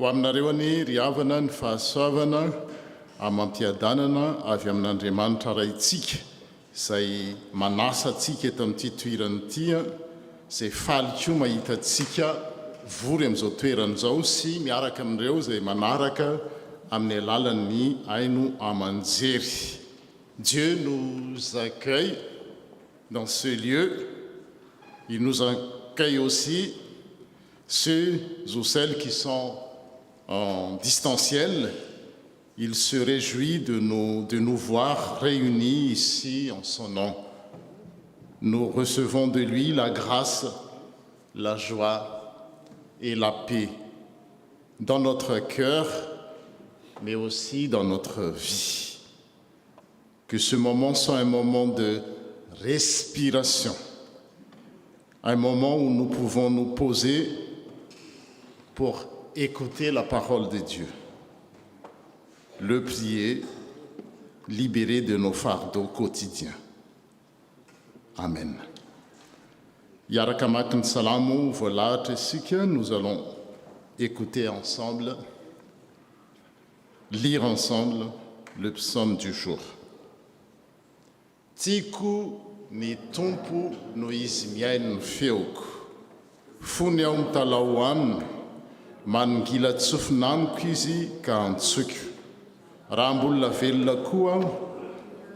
ho aminareo any ry havana ny fahasoavana amampiadanana avy amin'Andriamanitra raintsika izay manasa antsika eto amin'ity toerana ity, izay faly koa mahitantsika vory amin'izao toerana izao sy miaraka amin'ireo izay manaraka amin'ny alalan'ny haino aman-jery. Dieu nous accueille dans ce lieu. Il nous accueille aussi ceux ou celles qui sont en distanciel. Il se réjouit de nous voir réunis ici en son nom. Nous recevons de lui la grâce, la joie et la paix dans notre cœur, mais aussi dans notre vie. Que ce moment soit un moment de respiration, un moment où nous pouvons nous poser pour écouter la parole de Dieu, le prier, libérer de nos fardeaux quotidiens. Amen. Yaraka makin salamu volate sika, nous allons écouter ensemble, lire ensemble le psaume du jour. Tiku ni tompo no izy miaino ny feoko, fony ao mitalao aminy, manongila tsofina amiko izy ka antsoko. Raha mbolina velona koa aho,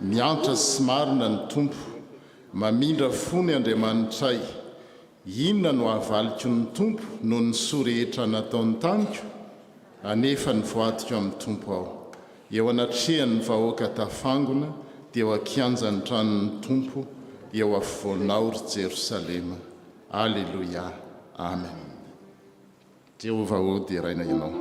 miantra sy marina ny tompo, mamindra fony Andriamanitray. Inona no ahavaliko ny tompo no ny soa rehetra nataony tamiko, anefa ny voatiko amin'ny tompo aho. Eo anatrehan'ny vahoaka tafangona, dia eo akianjany tranon'ny tompo, eo afovoanao ry Jerosalema. Alleluia. Amen. Jehovah ody raina ianao.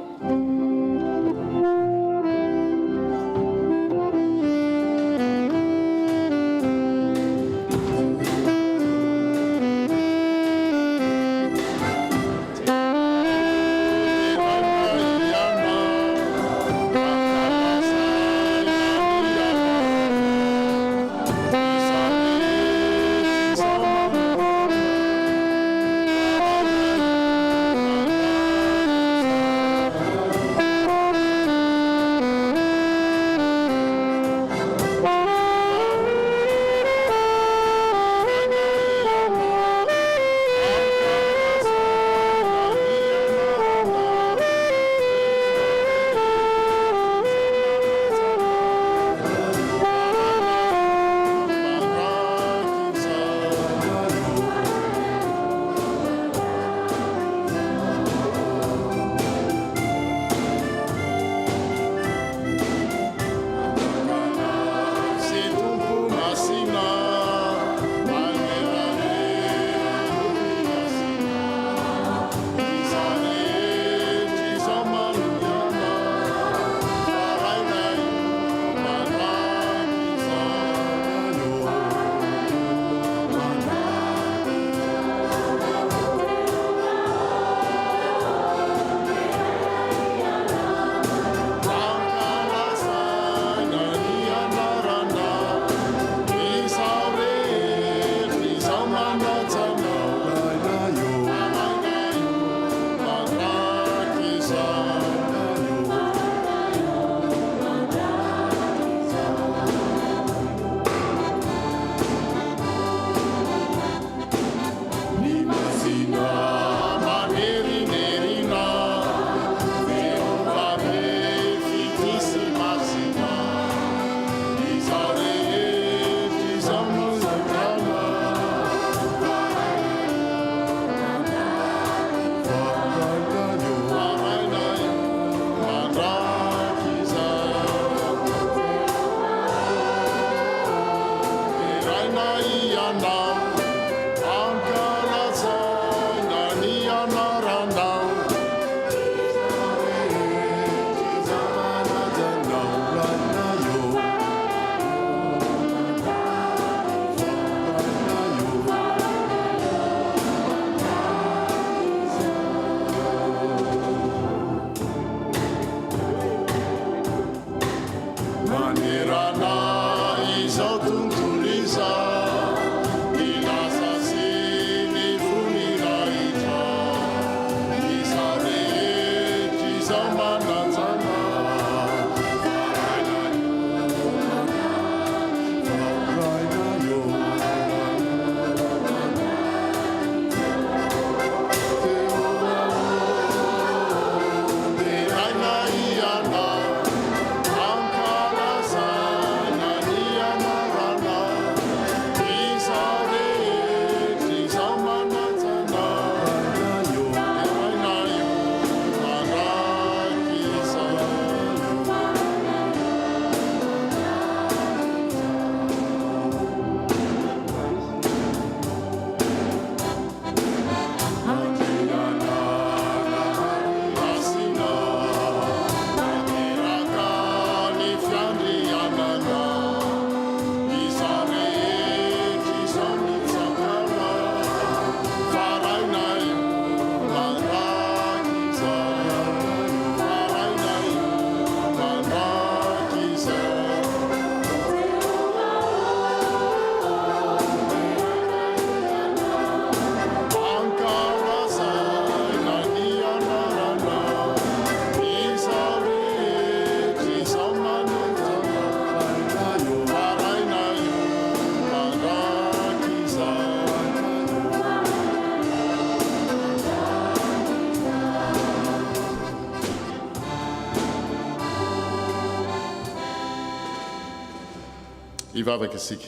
Ivavaka isika.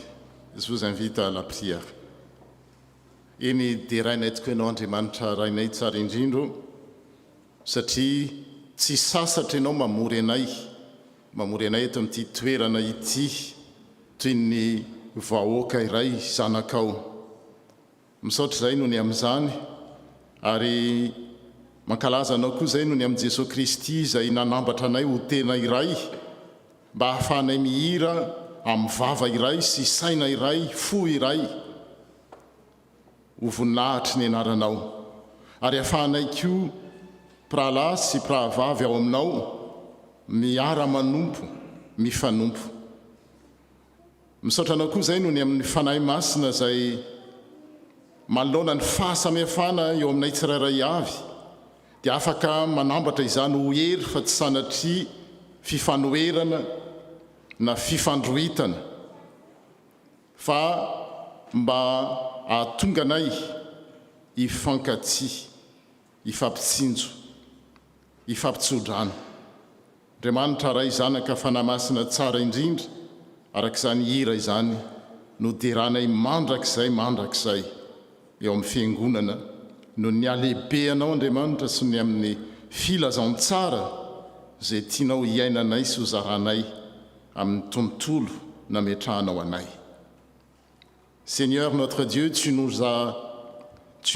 Je vous invite à la prière. Eny dia rainay tokoa ianao Andriamanitra rainay tsara indrindro satria tsy sasatra ianao mamory anay eto amin'ity toerana ity toy ny vahoaka iray zanakao. Misaotra izay no ny amin'izany ary mankalaza anao koa izay no ny amin'i Jesosy Kristy izay nanambatra anay ho tena iray mba hahafahanay mihira amin'ny vava iray sy saina iray, fo iray ho voninahitry ny anaranao ary hahafahanay koa mpirahalahy sy mpirahavavy ao aminao miara-manompo, mifanompo. Misaotra anao koa izay no ny amin'ny fanahy masina izay manoloana ny fahasamihafana eo aminay tsirairay avy dia afaka manambatra izany ho hery fa tsy sanatria fifanoherana na fifandrohitana fa mba ahatonga anay hifankatia, hifampitsinjo, hifampitsodrano. Andriamanitra ray zanaka fanahy masina tsara indrindra arak'izany hira izany no deranay mandrakizay eo amin'ny fiangonana no ny alehibeanao Andriamanitra sy ny amin'ny filazantsara izay tianao hiainanay sy ho zaranay amin'ny tontolo nametrahanao anay. Seigneur notre Dieu, tu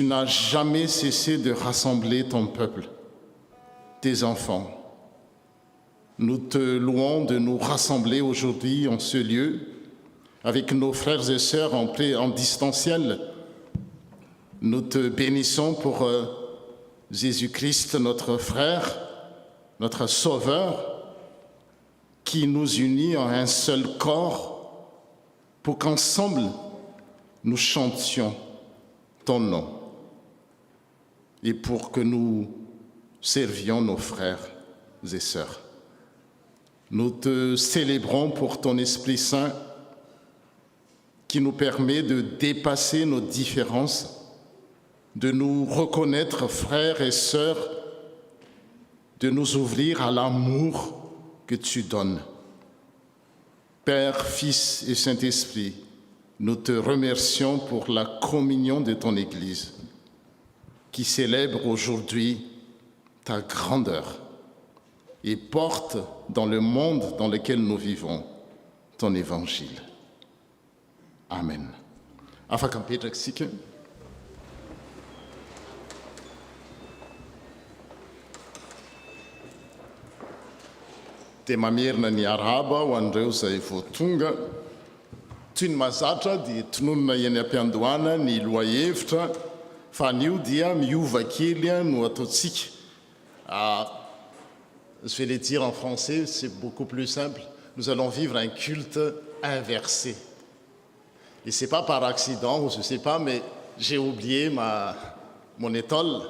n'as jamais cessé de rassembler ton peuple, tes enfants. Nous te louons de nous rassembler aujourd'hui en ce lieu avec nos frères et sœurs en distanciel. Nous te bénissons pour Jésus-Christ, notre frère, notre Sauveur, qui nous unit en un seul corps pour qu'ensemble nous chantions ton nom et pour que nous servions nos frères et sœurs. Nous te célébrons pour ton Esprit Saint qui nous permet de dépasser nos différences, de nous reconnaître frères et sœurs, de nous ouvrir à l'amour que tu donnes. Père, Fils et Saint-Esprit, nous te remercions pour la communion de ton Église qui célèbre aujourd'hui ta grandeur et porte dans le monde dans lequel nous vivons ton évangile. Amen. Afaka mipetraka isika. Dia mamerina ny araba ho an'ireo izay voatonga toy ny mahazatra dia tononona eny am-piandohana ny loha-hevitra fa anio dia miova kely no ataontsika. Je vais le dire en français, c'est beaucoup plus simple. Nous allons vivre un culte inversé. Et ce n'est pas par accident, ou je ne sais pas, mais j'ai oublié mon étole.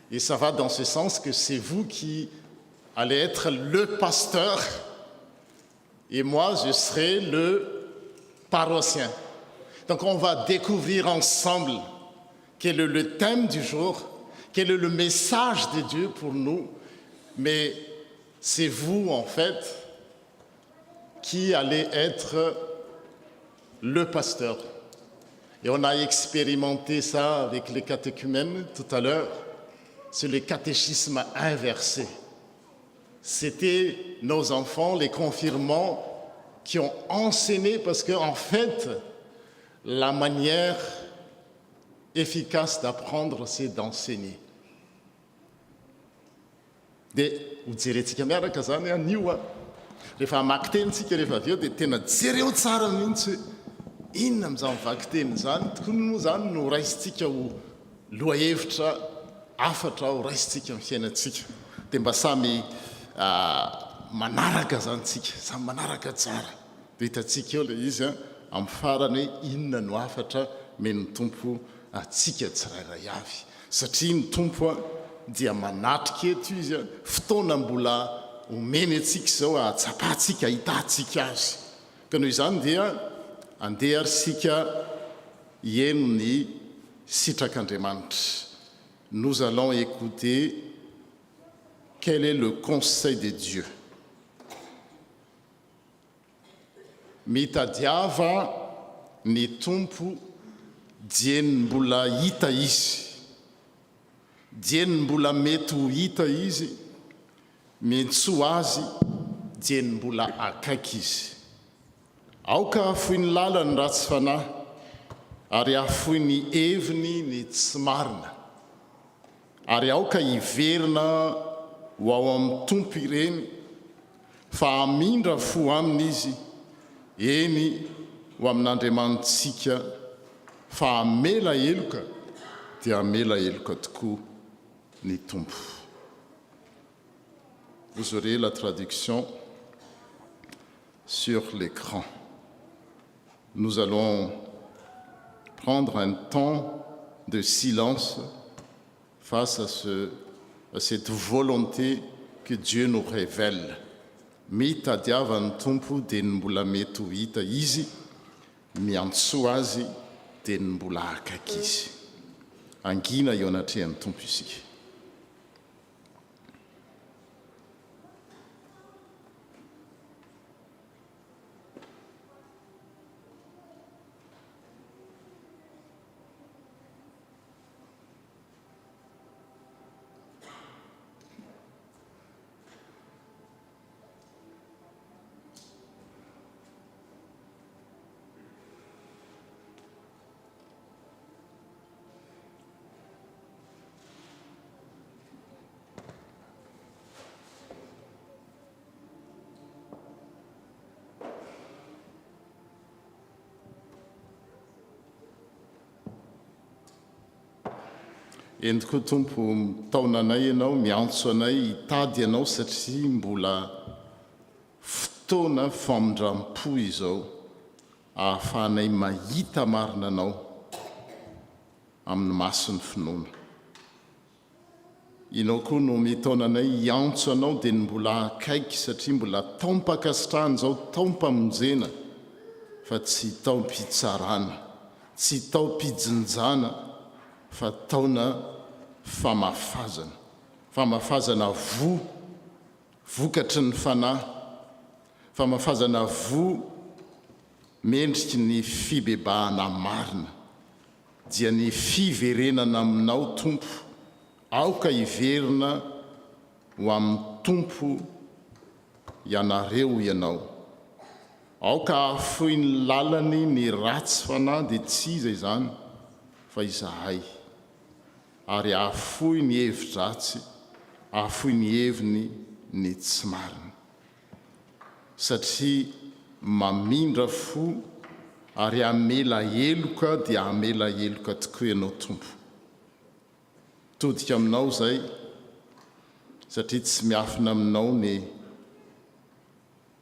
Et ça va dans ce sens que c'est vous qui allez être le pasteur et moi, je serai le paroissien. Donc on va découvrir ensemble quel est le thème du jour, quel est le message de Dieu pour nous. Mais c'est vous, en fait, qui allez être le pasteur. Et on a expérimenté ça avec les catéchumènes tout à l'heure. C'est le catéchisme inversé. C'était nos enfants, les confirmants, qui ont enseigné parce qu'en fait, la manière efficace d'apprendre, c'est d'enseigner. Dia hojerentsika miaraka zany anio rehefa hamaky tenitsika rehefa avy eo dia tena jereo tsara mihitsy hoe inona amin'izany vaky teny zany tokony moa zany no raisintsika ho loha-hevitra afatra ho raisintsika amin'ny fiainantsika dia mba samy manaraka zany tsika samy manaraka tsara dia hitantsika eo ilay izy amin'ny farany hoe inona no afatra meny ny tompo atsika tsirairay avy satria ny tompo dia manatrika eto izy fotoana mbola omeny atsika izao atsapatsika ahitatsika azy ka noho izany dia andeha ary sika hieno ny sitrak'Andriamanitra. Nous allons écouter quel est le conseil de Dieu. mitadiava ny tompo dieny mbola hita izy, dieny mbola mety ho hita izy, mentsoa azy dieny mbola akaiky izy. Aoka afoy ny lalany ratsy fanahy, ary afoy ny heviny ny tsy marina, ary aoka hiverina ho ao amin'ny tompo ireny, fa hamindra fo aminy izy, eny ho amin'Andriamanitsika, fa hamela heloka dia hamela heloka tokoa ny tompo. Vous aurez la traduction sur l'écran. Nous allons prendre un temps de silence face à cette volonté que Dieu nous révèle. Mitadiava ny tompo dia ny mbola mety ho hita izy, miantsoa azy dia ny mbola akaiky izy. Angina eo anatrehan'ny tompo isika. Endoko tompo mitaona anay ianao, miantso anay hitady ianao satria mbola fotoana famindram-po izao ahafahanay mahita marina anao amin'ny masony finoana. Ianao koa no mitaona anay hiantso anao dia ny mbola akaiky satria mbola tao mpakasitrahana izao, tao mpamonjena, fa tsy tao mpitsarana, tsy tao mpijinjana, fa taona famafazana, famafazana vokatry ny fanahy, famafazana mendriky ny fibebahana marina, dia ny fiverenana aminao tompo, aoka hiverina ho amin'ny tompo ianareo ianao. Aoka afoy ny lalany ny ratsy fanahy dia tsy iza izany fa izahay, ary afoy ny hevi-dratsy, afoy ny heviny ny tsy marina, satria mamindra fo ary hamela heloka dia hamela heloka tokoa ianao tompo. Todika aminao zay satria tsy miafina aminao ny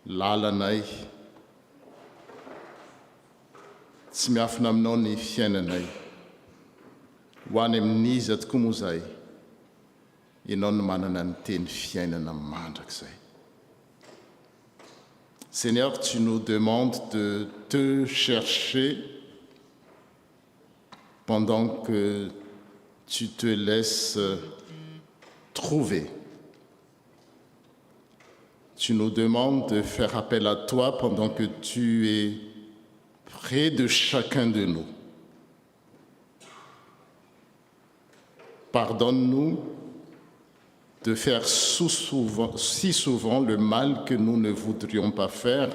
lalanay, tsy miafina aminao ny fiainanay. Ho any amin'iza tokoa moa zay, ianao no manana ny teny fiainana mandrakizay. Seigneur, tu nous demandes de te chercher pendant que tu te laisses trouver. Tu nous demandes de faire appel à toi pendant que tu es près de chacun de nous. Pardonne-nous de faire si souvent le mal que nous ne voudrions pas faire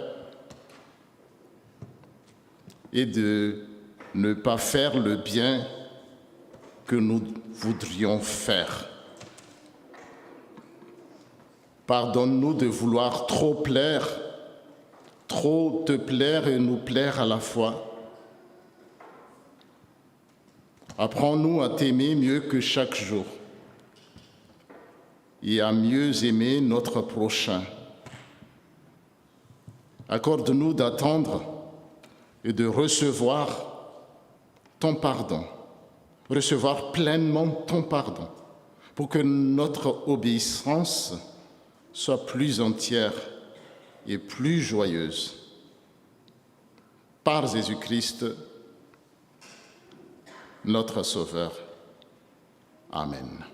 et de ne pas faire le bien que nous voudrions faire. Pardonne-nous de vouloir trop plaire, trop te plaire et nous plaire à la fois. Apprends-nous à t'aimer mieux que chaque jour et à mieux aimer notre prochain. Accorde-nous d'attendre et de recevoir ton pardon, recevoir pleinement ton pardon, pour que notre obéissance soit plus entière et plus joyeuse. Par Jésus-Christ, notre Sauveur. Amen.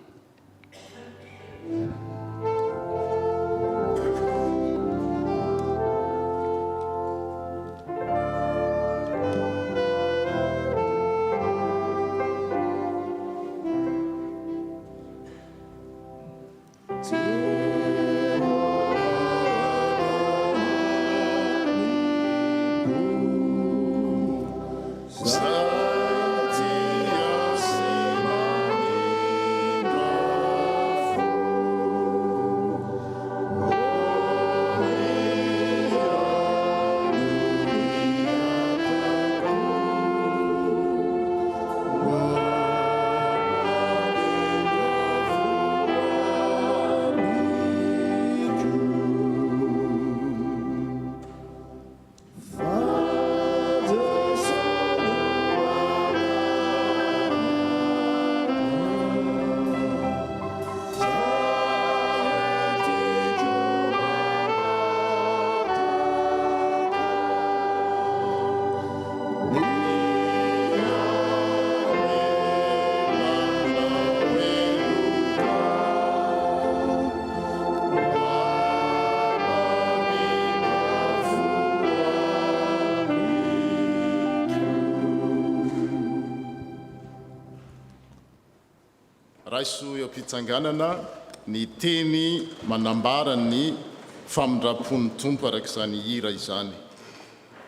raiso eo am-pitsanganana ny teny manambara ny famindrapon'ny tompo araka izany hira izany.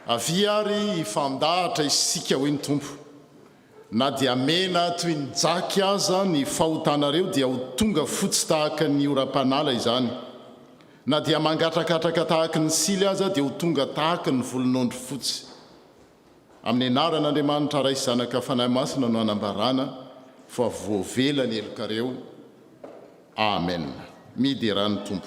Aviary ifandahatra isika hoe ny tompo, na dia mena toy ny jaky aza ny fahotanareo dia ho tonga fotsy tahaka ny oram-panala izany, na dia mangatrakatraka tahaka ny sily aza dia ho tonga tahaka ny volonondro fotsy. Amin'ny anaran'Andriamanitra ray zanaka fanahy masina no anambarana fa voavela ny elokareo. Amen. Midy rano tompo.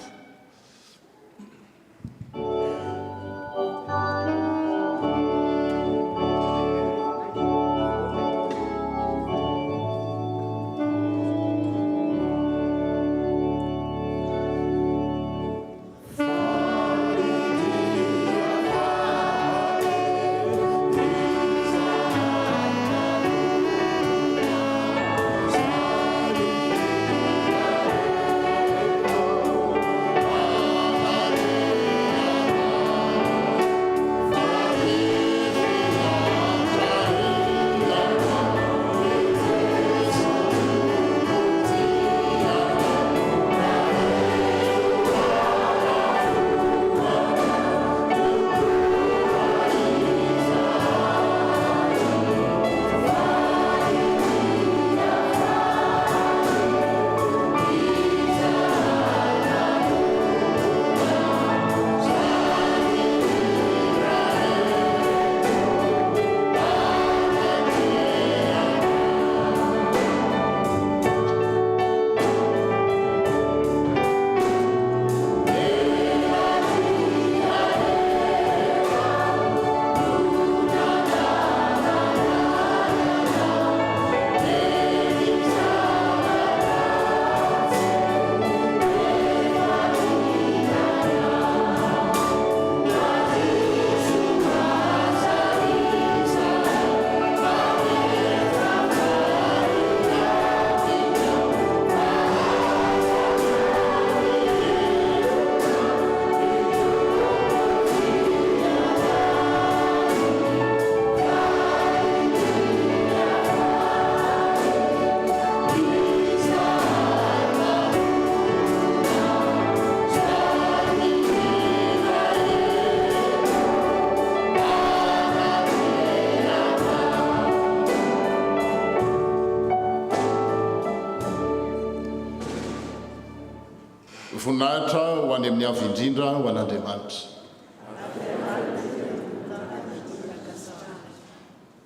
Voninahitra ho any amin'ny avy indrindra ho an'Andriamanitra.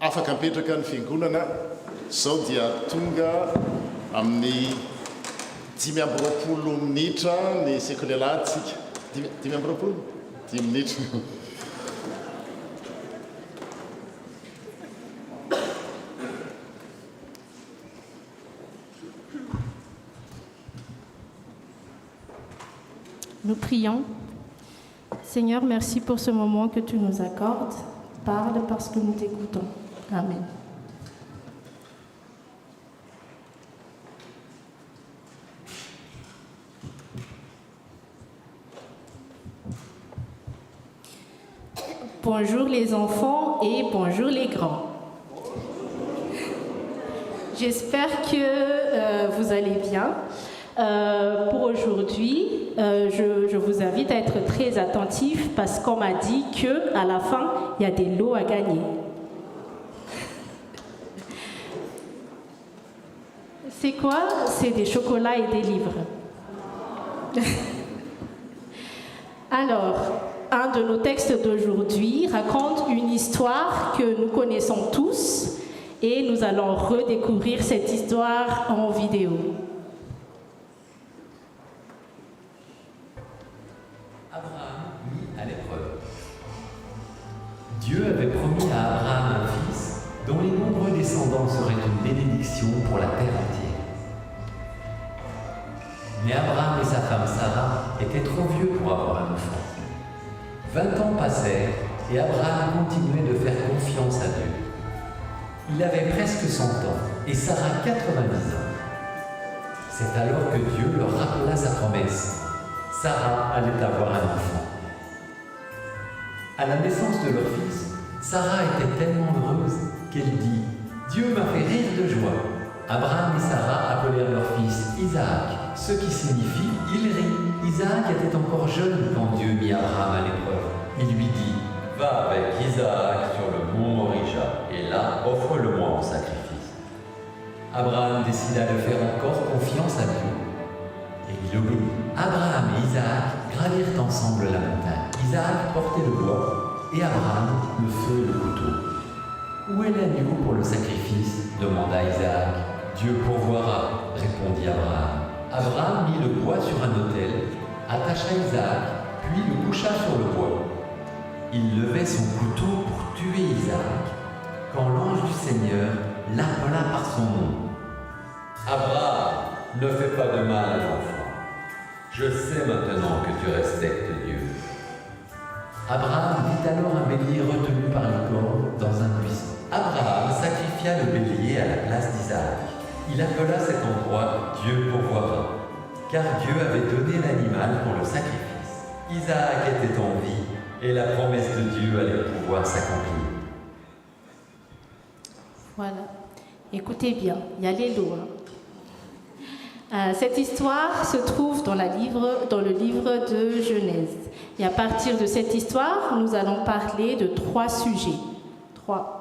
Afaka mipetraka ny fiangonana, izao dia tonga amin'ny 5 minitra ny sekoly alatsika. 10 minitra. Nous prions. Seigneur, merci pour ce moment que tu nous accordes. Parle parce que nous t'écoutons. Amen. Bonjour les enfants et bonjour les grands. J'espère que vous allez bien. Pour aujourd'hui, je vous invite à être très attentifs parce qu'on m'a dit qu'à la fin, il y a des lots à gagner. C'est quoi? C'est des chocolats et des livres. Alors, un de nos textes d'aujourd'hui raconte une histoire que nous connaissons tous et nous allons redécouvrir cette histoire en vidéo. Dieu avait promis à Abraham un fils dont les nombreux descendants seraient une bénédiction pour la terre entière. Mais Abraham et sa femme Sarah étaient trop vieux pour avoir un enfant. 20 ans passèrent et Abraham continuait de faire confiance à Dieu. Il avait presque 100 ans et Sarah 90 ans. C'est alors que Dieu leur rappela sa promesse. Sarah allait avoir un enfant. À la naissance de leur fils, Sarah était tellement heureuse qu'elle dit « Dieu m'a fait rire de joie. Abraham et Sarah appelèrent leur fils Isaac, ce qui signifie « il rit ». Isaac était encore jeune quand Dieu mit Abraham à l'épreuve. Il lui dit « Va avec Isaac sur le mont Morija, et là, offre-le-moi en sacrifice. » Abraham décida de faire encore confiance à Dieu, et il obéit. Abraham et Isaac gravirent ensemble la montagne. Isaac portait le bois, et Abraham le feu et le couteau. « Où est l'agneau pour le sacrifice ?» demanda Isaac. « Dieu pourvoira, » répondit Abraham. Abraham mit le bois sur un autel, attacha Isaac, puis le coucha sur le bois. Il levait son couteau pour tuer Isaac, quand l'ange du Seigneur l'appela par son nom. « Abraham, ne fais pas de mal à l'enfant. Je sais maintenant que tu respectes Dieu. » Abraham vit alors un bélier retenu par les cornes dans un buisson. Abraham sacrifia le bélier à la place d'Isaac. Il appela cet endroit « Dieu pourvoira », car Dieu avait donné l'animal pour le sacrifice. Isaac était en vie et la promesse de Dieu allait pouvoir s'accomplir. Voilà. Écoutez bien, il y a les lois. Cette histoire se trouve dans le livre de Genèse. Et à partir de cette histoire, nous allons parler de 3 sujets. 3.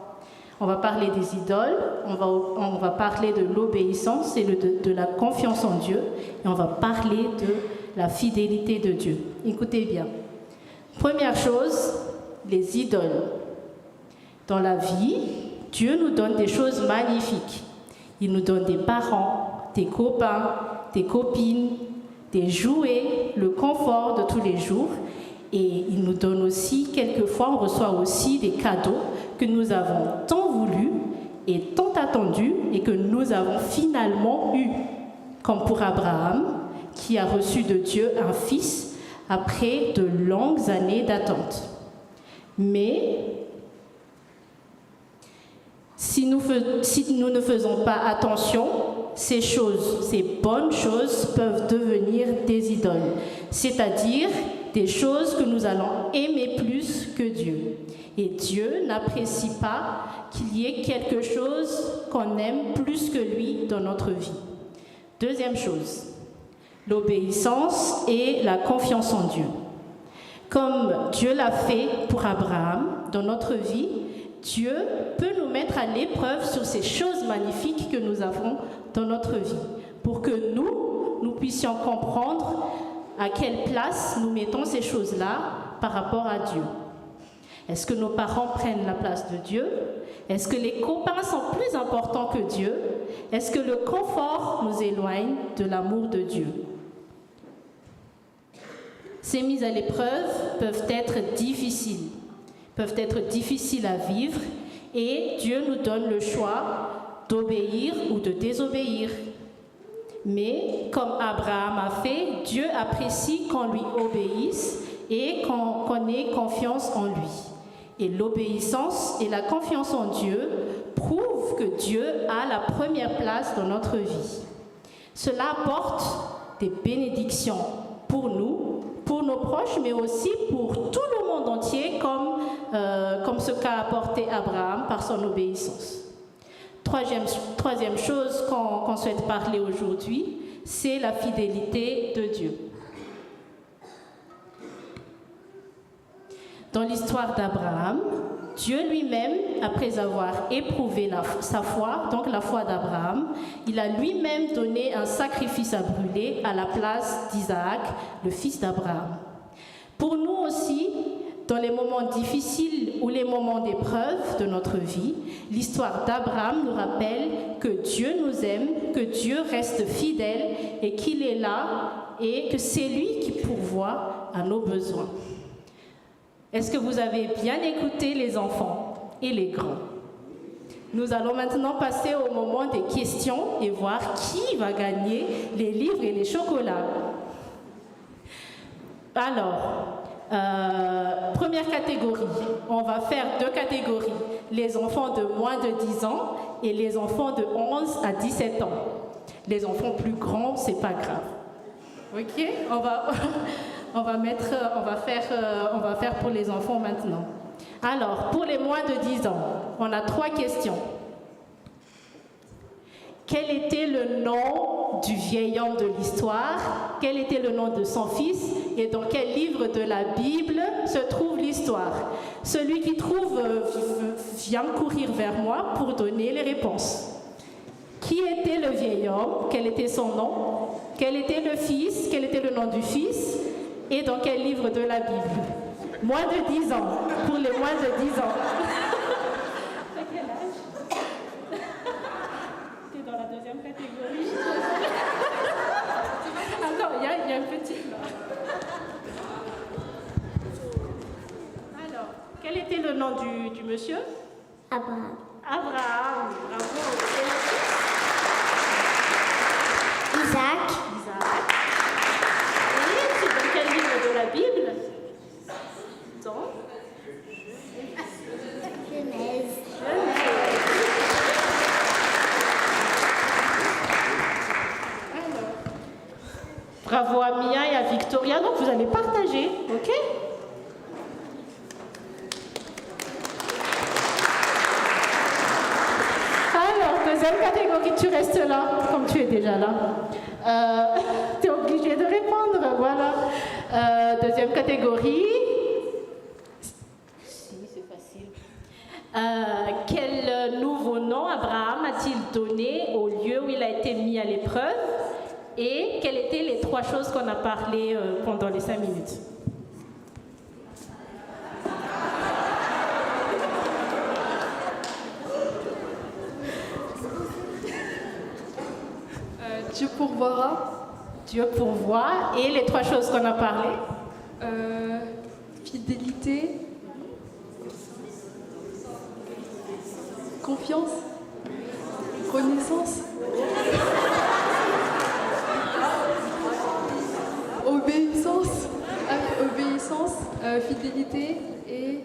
On va parler des idoles, on va parler de l'obéissance et de la confiance en Dieu, et on va parler de la fidélité de Dieu. Écoutez bien. Première chose, les idoles. Dans la vie, Dieu nous donne des choses magnifiques. Il nous donne des parents, des copains, des copines, des jouets, le confort de tous les jours. Et il nous donne aussi, quelquefois, on reçoit aussi des cadeaux que nous avons tant voulu et tant attendus et que nous avons finalement eu. Comme pour Abraham, qui a reçu de Dieu un fils après de longues années d'attente. Mais si nous ne faisons pas attention, ces choses, ces bonnes choses peuvent devenir des idoles, c'est-à-dire des choses que nous allons aimer plus que Dieu. Et Dieu n'apprécie pas qu'il y ait quelque chose qu'on aime plus que lui dans notre vie. Deuxième chose, l'obéissance et la confiance en Dieu. Comme Dieu l'a fait pour Abraham dans notre vie, Dieu peut nous mettre à l'épreuve sur ces choses magnifiques que nous avons dans notre vie, pour que nous puissions comprendre à quelle place nous mettons ces choses-là par rapport à Dieu. Est-ce que nos parents prennent la place de Dieu? Est-ce que les copains sont plus importants que Dieu? Est-ce que le confort nous éloigne de l'amour de Dieu? Ces mises à l'épreuve peuvent être difficiles à vivre, et Dieu nous donne le choix d'obéir ou de désobéir. Mais comme Abraham a fait, Dieu apprécie qu'on lui obéisse et qu'on ait confiance en lui. Et l'obéissance et la confiance en Dieu prouvent que Dieu a la première place dans notre vie. Cela apporte des bénédictions pour nous, pour nos proches, mais aussi pour tout le monde entier, comme ce qu'a apporté Abraham par son obéissance. Troisième chose qu'on souhaite parler aujourd'hui, c'est la fidélité de Dieu. Dans l'histoire d'Abraham, Dieu lui-même, après avoir éprouvé sa foi, donc la foi d'Abraham, il a lui-même donné un sacrifice à brûler à la place d'Isaac, le fils d'Abraham. Pour nous aussi, dans les moments difficiles ou les moments d'épreuve de notre vie, l'histoire d'Abraham nous rappelle que Dieu nous aime, que Dieu reste fidèle et qu'il est là et que c'est lui qui pourvoit à nos besoins. Est-ce que vous avez bien écouté les enfants et les grands? Nous allons maintenant passer au moment des questions et voir qui va gagner les livres et les chocolats. Alors, première catégorie, on va faire 2 catégories, les enfants de moins de 10 ans et les enfants de 11 à 17 ans. Les enfants plus grands, c'est pas grave. Ok, on va faire pour les enfants maintenant. Alors, pour les moins de 10 ans, on a 3 questions. quel était le nom du vieil homme de l'histoire, quel était le nom de son fils et dans quel livre de la Bible se trouve l'histoire. Celui qui trouve vient courir vers moi pour donner les réponses. Qui était le vieil homme? Quel était son nom? Quel était le fils? Quel était le nom du fils? Et dans quel livre de la Bible? Moins de 10 ans, pour les moins de 10 ans. À quel âge? T'es dans la deuxième catégorie. Attends, il y a un petit là. Alors, quel était le nom du monsieur? Abraham. Abraham, bravo. Isaac. Isaac. Et c'est dans quel livre de la Bible? Dans Genèse. Alors, bravo à Mia et à Victoria. Donc vous allez partager, ok? Alors, deuxième catégorie, tu restes là, comme tu es déjà là. Tu es obligé de répondre, voilà. Deuxième catégorie. Si, c'est facile. Quel nouveau nom Abraham a-t-il donné au lieu où il a été mis à l'épreuve? Et quelles étaient les 3 choses qu'on a parlé pendant les 5 minutes? Dieu pourvoira. Dieu pourvoit. Et les 3 choses qu'on a parlé? Fidélité. Confiance. Renaissance. Obéissance. Obéissance. Fidélité et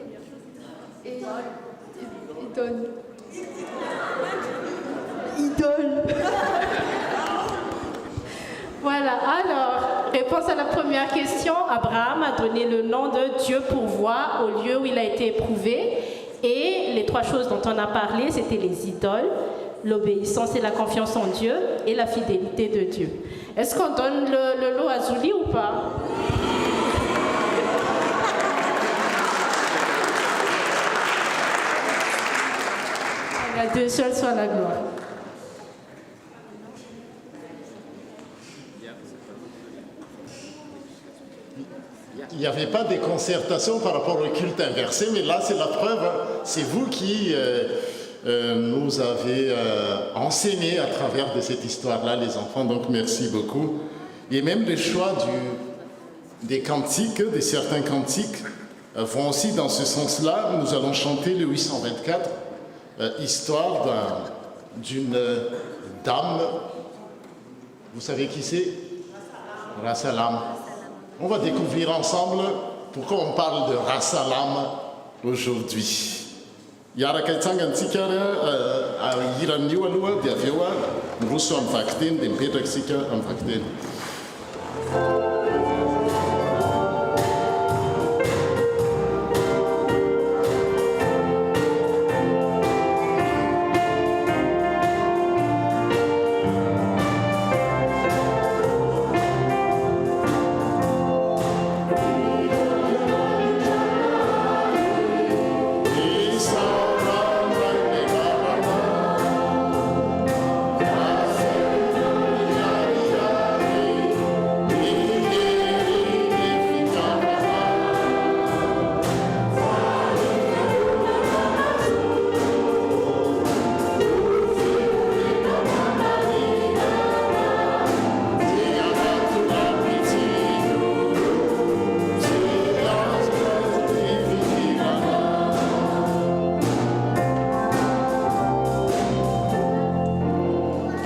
idole. Idole. Voilà, alors, réponse à la première question, Abraham a donné le nom de Dieu pourvoit au lieu où il a été éprouvé. Et les 3 choses dont on a parlé, c'était les idoles, l'obéissance et la confiance en Dieu, et la fidélité de Dieu. Est-ce qu'on donne le lot à Zouli ou pas? La Dieu seul soit la gloire. Il n'y avait pas de concertation par rapport au culte inversé, mais là c'est la preuve, c'est vous qui nous avez enseigné à travers de cette histoire-là, les enfants, donc merci beaucoup. Et même les choix des cantiques, de certains cantiques, vont aussi dans ce sens-là. Nous allons chanter le 824, histoire d'une dame, vous savez qui c'est? Rassalam. On va découvrir ensemble pourquoi on parle de Rassalam aujourd'hui. Yara kaitsanga ntsika iran'io aloha dia avy eo miroso amin'ny vakiteny dia mipetraka isika amin'ny vakiteny.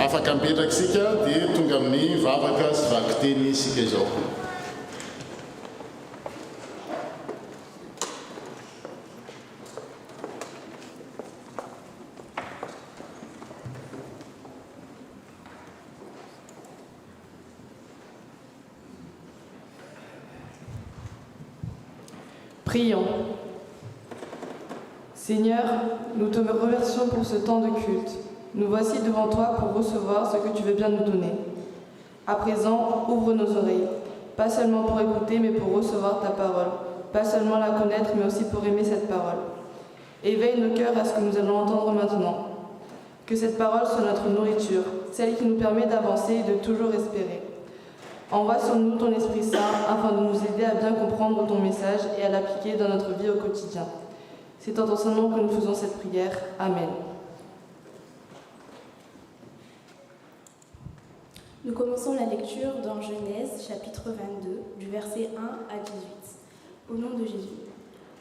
Afaka mipetraka isika dia tonga amin'ny vavaka sy vakiteny isika izao. Prions. Seigneur, nous te remercions pour ce temps de culte. Nous voici devant toi pour recevoir ce que tu veux bien nous donner. À présent, ouvre nos oreilles, pas seulement pour écouter, mais pour recevoir ta parole, pas seulement la connaître, mais aussi pour aimer cette parole. Éveille nos cœurs à ce que nous allons entendre maintenant. Que cette parole soit notre nourriture, celle qui nous permet d'avancer et de toujours espérer. Envoie sur nous ton Esprit Saint afin de nous aider à bien comprendre ton message et à l'appliquer dans notre vie au quotidien. C'est en ton Saint nom que nous faisons cette prière. Amen. Nous commençons la lecture dans Genèse, chapitre 22, du verset 1 à 18. Au nom de Jésus.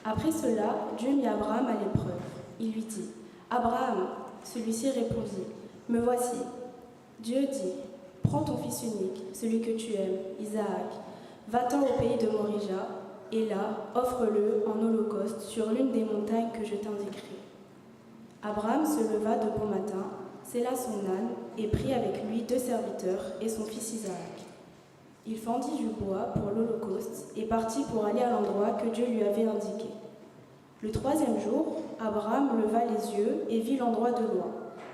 Après cela, Dieu mit Abraham à l'épreuve. Il lui dit, « Abraham !» Celui-ci répondit, « Me voici. » Dieu dit, « Prends ton fils unique, celui que tu aimes, Isaac, va-t'en au pays de Morija, et là, offre-le en holocauste sur l'une des montagnes que je t'indiquerai. » Abraham se leva de bon matin, sella son âne et prit avec lui 2 serviteurs et son fils Isaac. Il fendit du bois pour l'holocauste et partit pour aller à l'endroit que Dieu lui avait indiqué. Le 3e jour, Abraham leva les yeux et vit l'endroit de loin.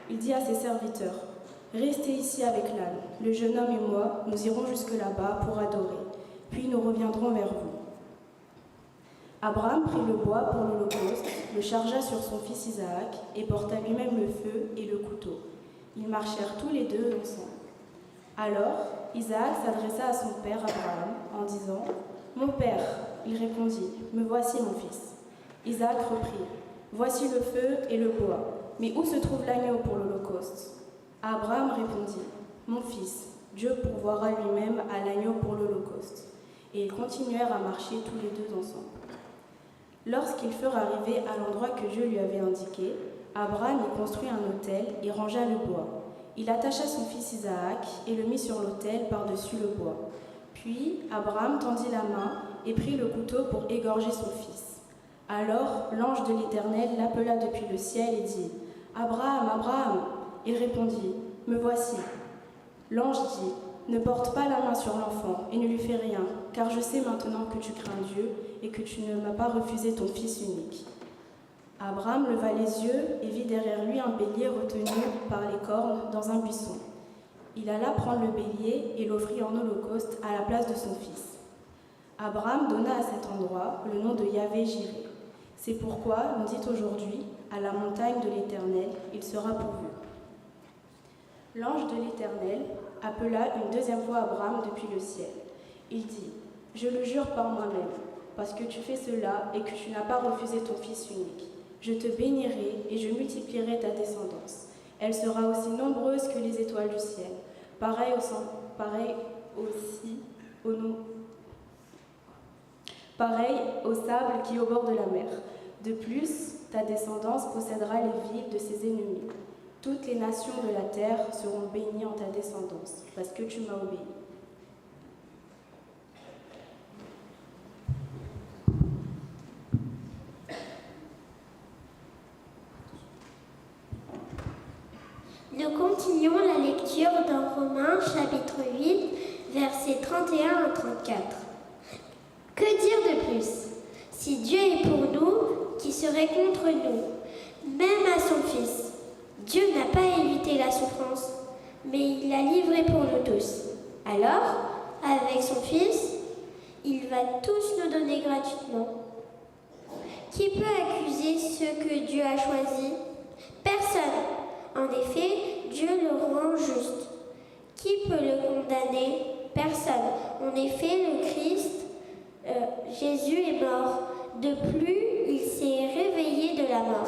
Il dit à ses serviteurs, « Restez ici avec l'âne. Le jeune homme et moi, nous irons jusque là-bas pour adorer, puis nous reviendrons vers vous. » Abraham prit le bois pour l'holocauste, le chargea sur son fils Isaac et porta lui-même le feu et le couteau. Ils marchèrent tous les deux ensemble. Alors, Isaac s'adressa à son père Abraham en disant, « Mon père !» Il répondit, « Me voici mon fils. » Isaac reprit, « Voici le feu et le bois, mais où se trouve l'agneau pour l'holocauste ?» Abraham répondit, « Mon fils, Dieu pourvoira lui-même à l'agneau pour l'holocauste. » Et ils continuèrent à marcher tous les deux ensemble. Lorsqu'ils furent arrivés à l'endroit que Dieu lui avait indiqué, Abraham y construit un autel et rangea le bois. Il attacha son fils Isaac et le mit sur l'autel par-dessus le bois. Puis Abraham tendit la main et prit le couteau pour égorger son fils. Alors l'ange de l'Éternel l'appela depuis le ciel et dit, « Abraham, Abraham !» Il répondit, « Me voici. » L'ange dit, « Ne porte pas la main sur l'enfant et ne lui fais rien, car je sais maintenant que tu crains Dieu et que tu ne m'as pas refusé ton fils unique. » Abraham leva les yeux et vit derrière lui un bélier retenu par les cornes dans un buisson. Il alla prendre le bélier et l'offrit en holocauste à la place de son fils. Abraham donna à cet endroit le nom de Yahvé-Jiré. C'est pourquoi on dit aujourd'hui, à la montagne de l'Éternel, il sera pourvu. L'ange de l'Éternel appela une 2e fois Abraham depuis le ciel. Il dit, « Je le jure par moi-même, parce que tu fais cela et que tu n'as pas refusé ton fils unique. Je te bénirai et je multiplierai ta descendance. Elle sera aussi nombreuse que les étoiles du ciel, pareil au sable qui est au bord de la mer. De plus, ta descendance possédera les villes de ses ennemis. Toutes les nations de la terre seront bénies en ta descendance, parce que tu m'as obéi. » Nous continuons la lecture dans Romains chapitre 8, versets 31 à 34. Que dire de plus? Si Dieu est pour nous, qui serait contre nous? Même à son Fils. Dieu n'a pas évité la souffrance, mais il l'a livré pour nous tous. Alors, avec son Fils, il va tous nous donner gratuitement. Qui peut accuser ceux que Dieu a choisis? Personne. En effet, Dieu le rend juste. Qui peut le condamner? Personne. En effet, le Christ, Jésus est mort. De plus, il s'est réveillé de la mort.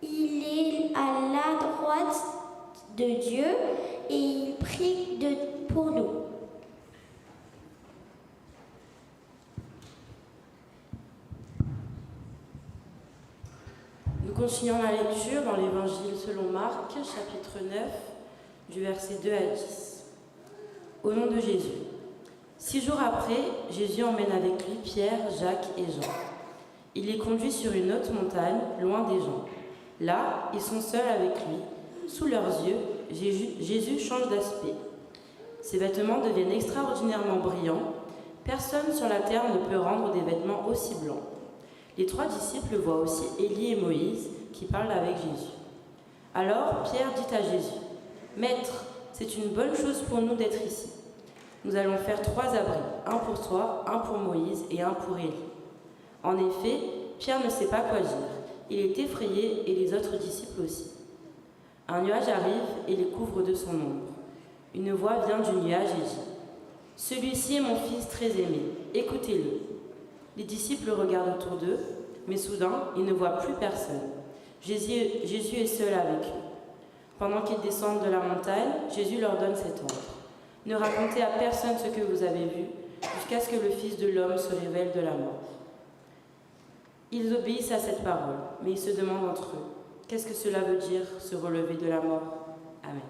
Il est à la droite de Dieu et il prie pour nous. Nous continuons la lecture dans l'Évangile selon Marc, chapitre 9, du verset 2 à 10. Au nom de Jésus. 6 jours après, Jésus emmène avec lui Pierre, Jacques et Jean. Il les conduit sur une haute montagne, loin des gens. Là, ils sont seuls avec lui. Sous leurs yeux, Jésus change d'aspect. Ses vêtements deviennent extraordinairement brillants. Personne sur la terre ne peut rendre des vêtements aussi blancs. Les 3 disciples voient aussi Élie et Moïse qui parlent avec Jésus. Alors Pierre dit à Jésus, « Maître, c'est une bonne chose pour nous d'être ici. Nous allons faire 3 abris, un pour toi, un pour Moïse et un pour Élie. » En effet, Pierre ne sait pas quoi dire. Il est effrayé et les autres disciples aussi. Un nuage arrive et les couvre de son ombre. Une voix vient du nuage et dit, « Celui-ci est mon fils très aimé, écoutez-le. » Les disciples regardent autour d'eux, mais soudain, ils ne voient plus personne. Jésus est seul avec eux. Pendant qu'ils descendent de la montagne, Jésus leur donne cet ordre. « Ne racontez à personne ce que vous avez vu, jusqu'à ce que le Fils de l'homme se révèle de la mort. » Ils obéissent à cette parole, mais ils se demandent entre eux, « Qu'est-ce que cela veut dire, se relever de la mort ?» Amen.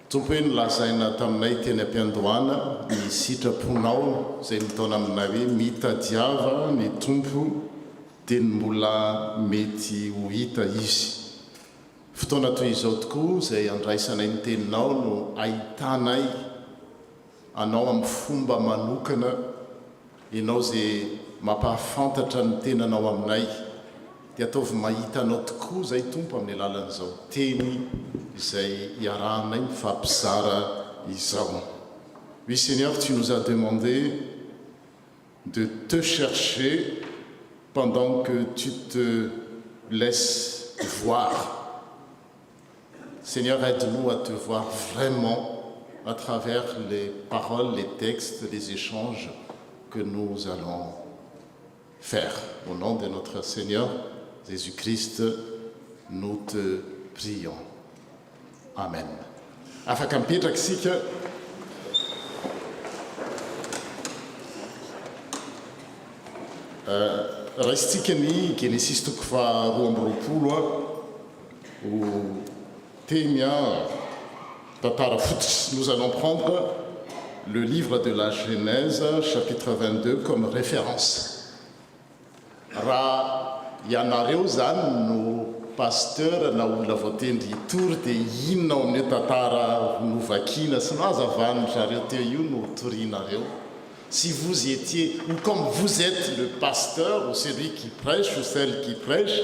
Tompo hoe nolazaina taminay teny am-piandohana ny sitraponao izay nitaona aminay hoe mitadiava ny tompo dia ny mbola mety ho hita izy. Fotoana toy izao tokoa izay andraisanay ny teninao no ahitanay anao amin'ny fomba manokana, ianao izay mampahafantatra ny tenanao aminay. Dia ataovy mahita anao tokoa izay tompo amin'ny alalan'izao teny izay iarahanay mifampizara izao. Oui Seigneur, tu nous as demandé de te chercher pendant que tu te laisses voir. Seigneur, aide-nous à te voir vraiment à travers les paroles, les textes, les échanges que nous allons faire. Au nom de notre Seigneur Jésus-Christ, nous te prions. Amen. Afaka mipetraka isika. Raisitsika ny Genesis toko faharoa amby roapolo ho teny tantara fototra. Nous allons prendre le livre de la Genèse, chapitre 22, comme référence. Raha ianareo zany no pasteur na olona voatendry tory dia inona ao amin'io tantara novakiana sy nazavany zareo teo io no torianareo. Si vous étiez, ou comme vous êtes le pasteur ou celui qui prêche ou celle qui prêche,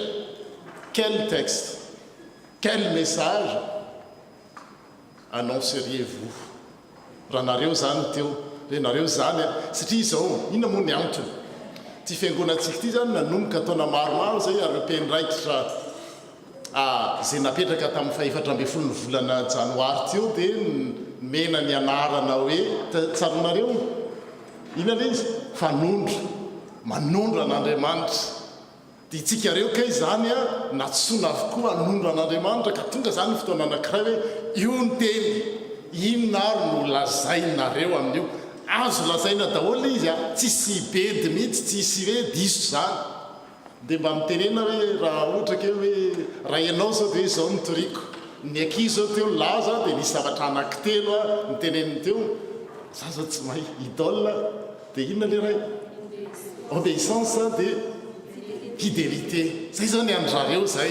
quel texte, quel message annonceriez-vous? Raha nareo zany teo, hoe nareo zany satria izao inona moa ny antony? Ty fiangonantsika ity zany nanomboka taona maromaro zay ary mpendraikitra zay napetraka tamin'ny faha-efatra amby folo ny volana janoary teo dia mena ny anarana hoe tsaronareo inona le izy fanondro manondro an'Andriamanitra. Dia itsika reo kay zany natsoina avokoa anondro an'Andriamanitra ka tonga zany fotoana anankiray hoe io ny teny inona ary no lazainareo amin'io. Azo lazaina daholo izy tsisy bedy mihitsy, tsisy hoe diso zany. Dia mba mitenena hoe raha ohatra ke hoe raha ianao zao dia izao nitoriako, ny ankizy zao teo laza dia nisy zavatra anankitelo niteneniny teo, za zao tsy mahay idole dia inona le ray obéissance dia fidélité. Zay zao ny andrareo zay.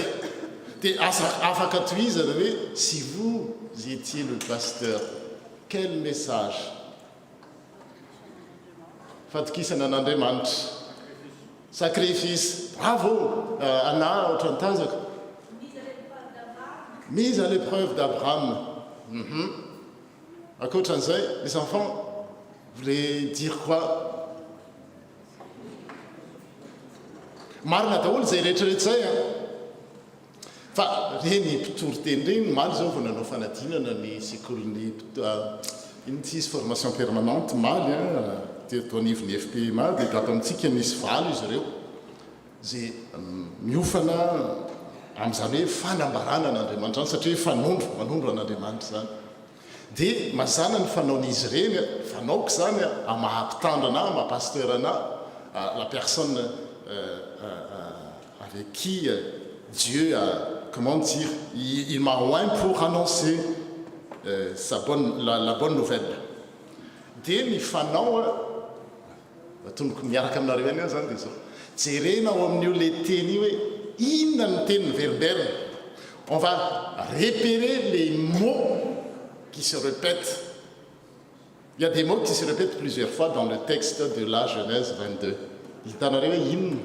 Dia afaka tohizana hoe si vous étiez le pasteur, quel message fatokisana an'andriamanitra sacrifice bravo ana oatra nytazaka mise à l'épreuve d'Abraham. Akoatran'izay, les enfants voulaient dire quoi? Marina daholo zay rehetrarehetra zay fa reny mpitory-teny reny maly zao vao nanao fanadinana ny sekolony izy formation permanente maly teto anivony FP maly dia ato amintsika nisy valo izy ireo zay miofana amin'izany hoe fanambarana an'Andriamanitra zany satria manondro an'Andriamanitra zany dia mazana ny fanaon'izy ireny fanaoko zany mahampitandro ana mahapasteur ana la personne avec qui Dieu a, comment dire, il m'a oint pour annoncer la bonne nouvelle. Dia ny fanao tonoko miaraka aminareo ihany zany dia zao jerena ao amin'io le teny io hoe inona ny teny miverimberina. On va repérer les mots qui se répètent. Il y a des mots qui se répètent plusieurs fois dans le texte de la Genèse 22. Hitanareo hoe inona.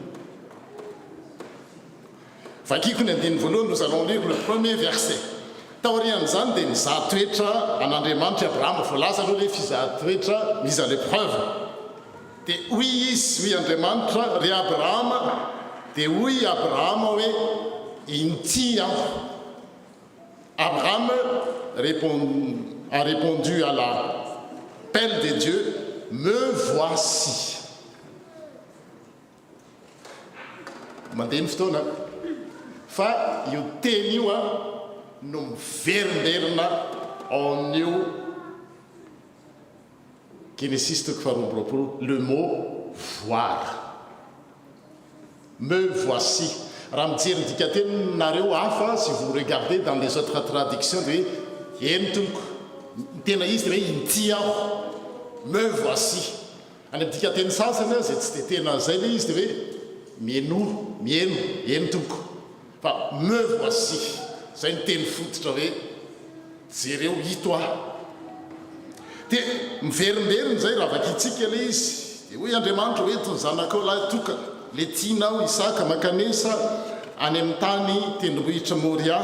Vakiko ny andiny voalohany, nous allons lire le premier verset. Taorian'izany dia nizaha toetra an'Andriamanitra Abrahama, voalaza aloha le fizaha toetra mise à l'épreuve. Dia hoy izy hoy Andriamanitra ry Abrahama, dia hoy Abrahama hoe inty aho. Abraham a répondu à l'appel de Dieu, me voici. Mandeha ny fotoana fa io teny io no miverimberina ao amin'io Genesis toko faharoa le mot voir. Me voici. Raha mijery dika teninareo hafa si vous regardez dans les autres traductions de eny tomoko tena izy hoe inty aho me voici. Any amin'ny dika teny sasany zay tsy de tena zay le izy de hoe mieno tomoko fa me voici zay ny teny fototra hoe jereo hito aho. Dia miverimberiny zay raha vakitsika le izy dia hoy Andriamanitra hoe ny zanakao lahy toka le tianao Isaka makanesa any amin'ny tany tendrombohitra Moria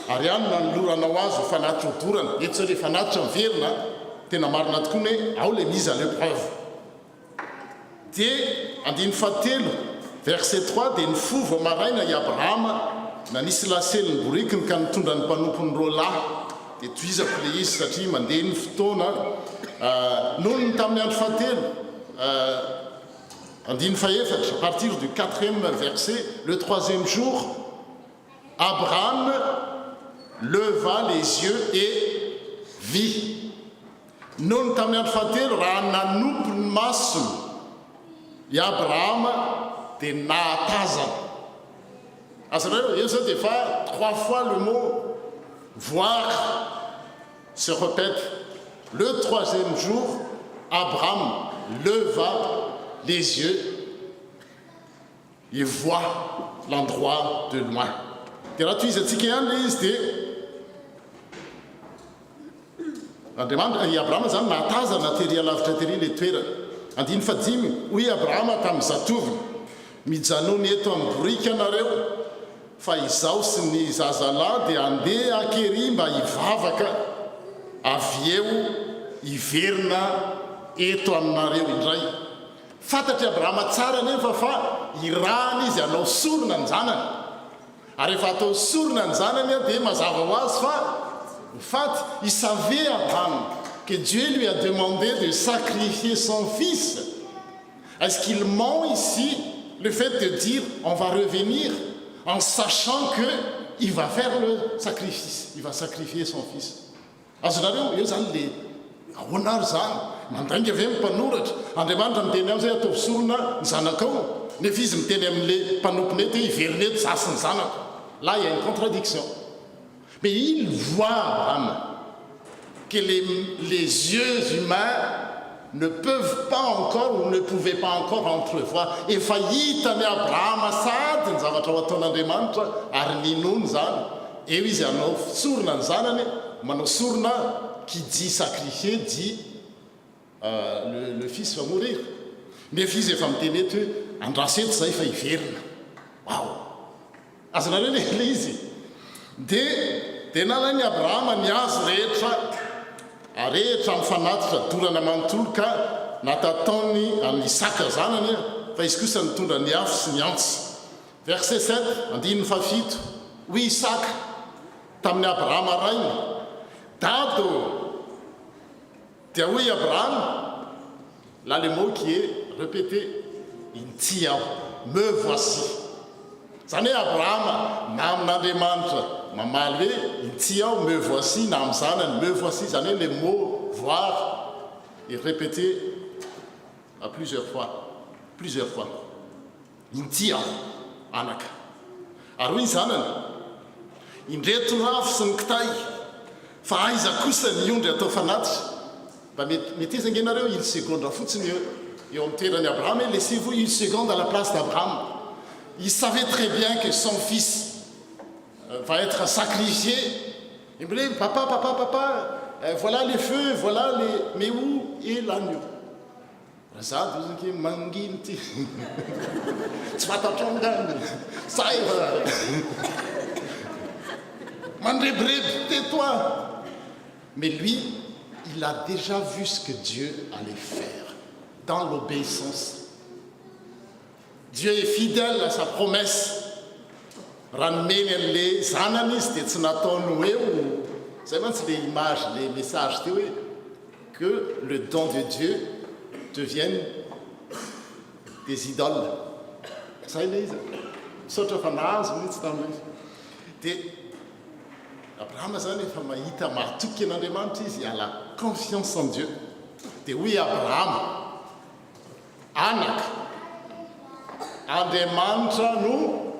ary any nanoloranao azy ho fanatitra hodorana eto sao le fanatitra miverina tena marina tokoa hoe ao le mise à l'épreuve. Dia andiny fahatelo verset 3 dia nifoha vao maraina i Abrahama na nisy laseliny borikiny ka nitondra ny mpanompony roa lahy dia toizako le izy satria mandeha ny fotoana noho ny tamin'ny andro fahatelo andiny faefatra à partir du 4e verset, le 3e jour Abraham leva les yeux et vit. Noho ny tamin'ny andro fahatelo raha nanompy ny masony i Abrahama dia nahatazana. Azareo eo zao dia fa 3 fois le mot voir se répète. Le 3e jour Abraham leva les yeux, il voit l'endroit de loin. Dia raha toizatsika ihany le izy dia Andriamanitra i Abrahama zany nahatazana tery alavitra tery le toerana. Andiny fadimy hoy Abrahama tamin'ny zatoviny mijanony eto amin'ny borika anareo fa izaho sy ny zazalahy dia andeha akery mba hivavaka avy eo hiverina eto aminareo indray. Fantatry Abrahama tsara nefa fa irahany izy hanao sorona ny zanany ary rehefa atao sorona ny zanany dia mazava ho azy fa en fait il savait Abraham que Dieu lui a demandé de sacrifier son fils. Est-ce qu'il ment ici le fait de dire on va revenir en sachant que il va faire le sacrifice, il va sacrifier son fils? Azonareo eo zany le ahoanary zany mandrainga ave mpanoratra Andriamanitra miteny am'izay ataovy sorona ny zanakao nefa izy miteny amin'le mpanompony eto hiverina eto zasy ny zanako. Là il y a une contradiction. Mais il voit Abraham que les yeux humains ne peuvent pas encore ou ne pouvaient pas encore entrevoir. Efa hitany Abrahama sady ny zavatra ho ataon'Andriamanitra ary ninony zany. Eo izy hanao sorona ny zanany manao sorona qui dit sacrifier dit le fils va mourir. nefa izy efa miteny eto hoe andraseto zay fa hiverina ao azonareo le izy de nalany abrahama ny azy rehetra mifanatitra dorana manontolo ka natataony amin'ny Isaka zanany fa izy kosa nitondra ny afo sy ny antsy. Verset 7 andininy fafito hoy Isaka tamin'ny Abrahama rainy dado dia hoy Abraham là le mot qui est répété intiao me voici zany hoe Abrahama na amin'Andriamanitra mamaly hoe intiao me voici na amin'ny zanany me voici zany hoe le mot voir est répété à plusieurs fois intiao anaka ary hoy zanany indretony afo sy ny kitay fa aiza kosa ny ondry atao fanatitra mba metezanga ianareo une seconde fotsiny eo amin'ny toerany Abraham et laissez-vous une seconde à la place d'Abraham. Il savait très bien que son fils va être sacrifié. Il me dit papa voilà les feux, voilà les mais où est l'agneau? Ça vous qui manginti. Tu vas t'attendre. Ça y va. Mandrebreb, tais-toi. Mais lui, il a déjà vu ce que Dieu allait faire dans l'obéissance. Dieu est fidèle à sa promesse. Ranmenele zananis de tsy nataony eo. C'est même les images, les messages que le don de Dieu devienne des idoles. Ça y est, sotra fanazy mihitsy tamin'izy. De Abraham zany efa mahita mahatoky an'Andriamanitra izy, il a la confiance en Dieu. De oui Abraham anaka Andriamanitra no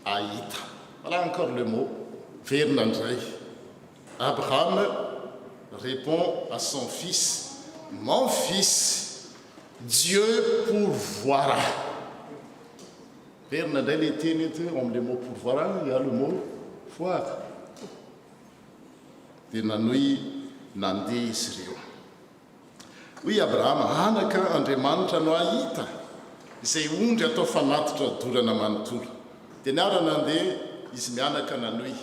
ahita. Voilà encore le mot verina indray. Abraham répond à son fils, mon fils, Dieu pourvoira. Verina indray le teny eto le mot pourvoira, il y a le mot voir. De nanoy nandeha izy ireo. Oui Abraham anaka Andriamanitra no ahita izay ondry atao fanatitra dorana manontolo. De niara nandeha izy mianaka nanoy.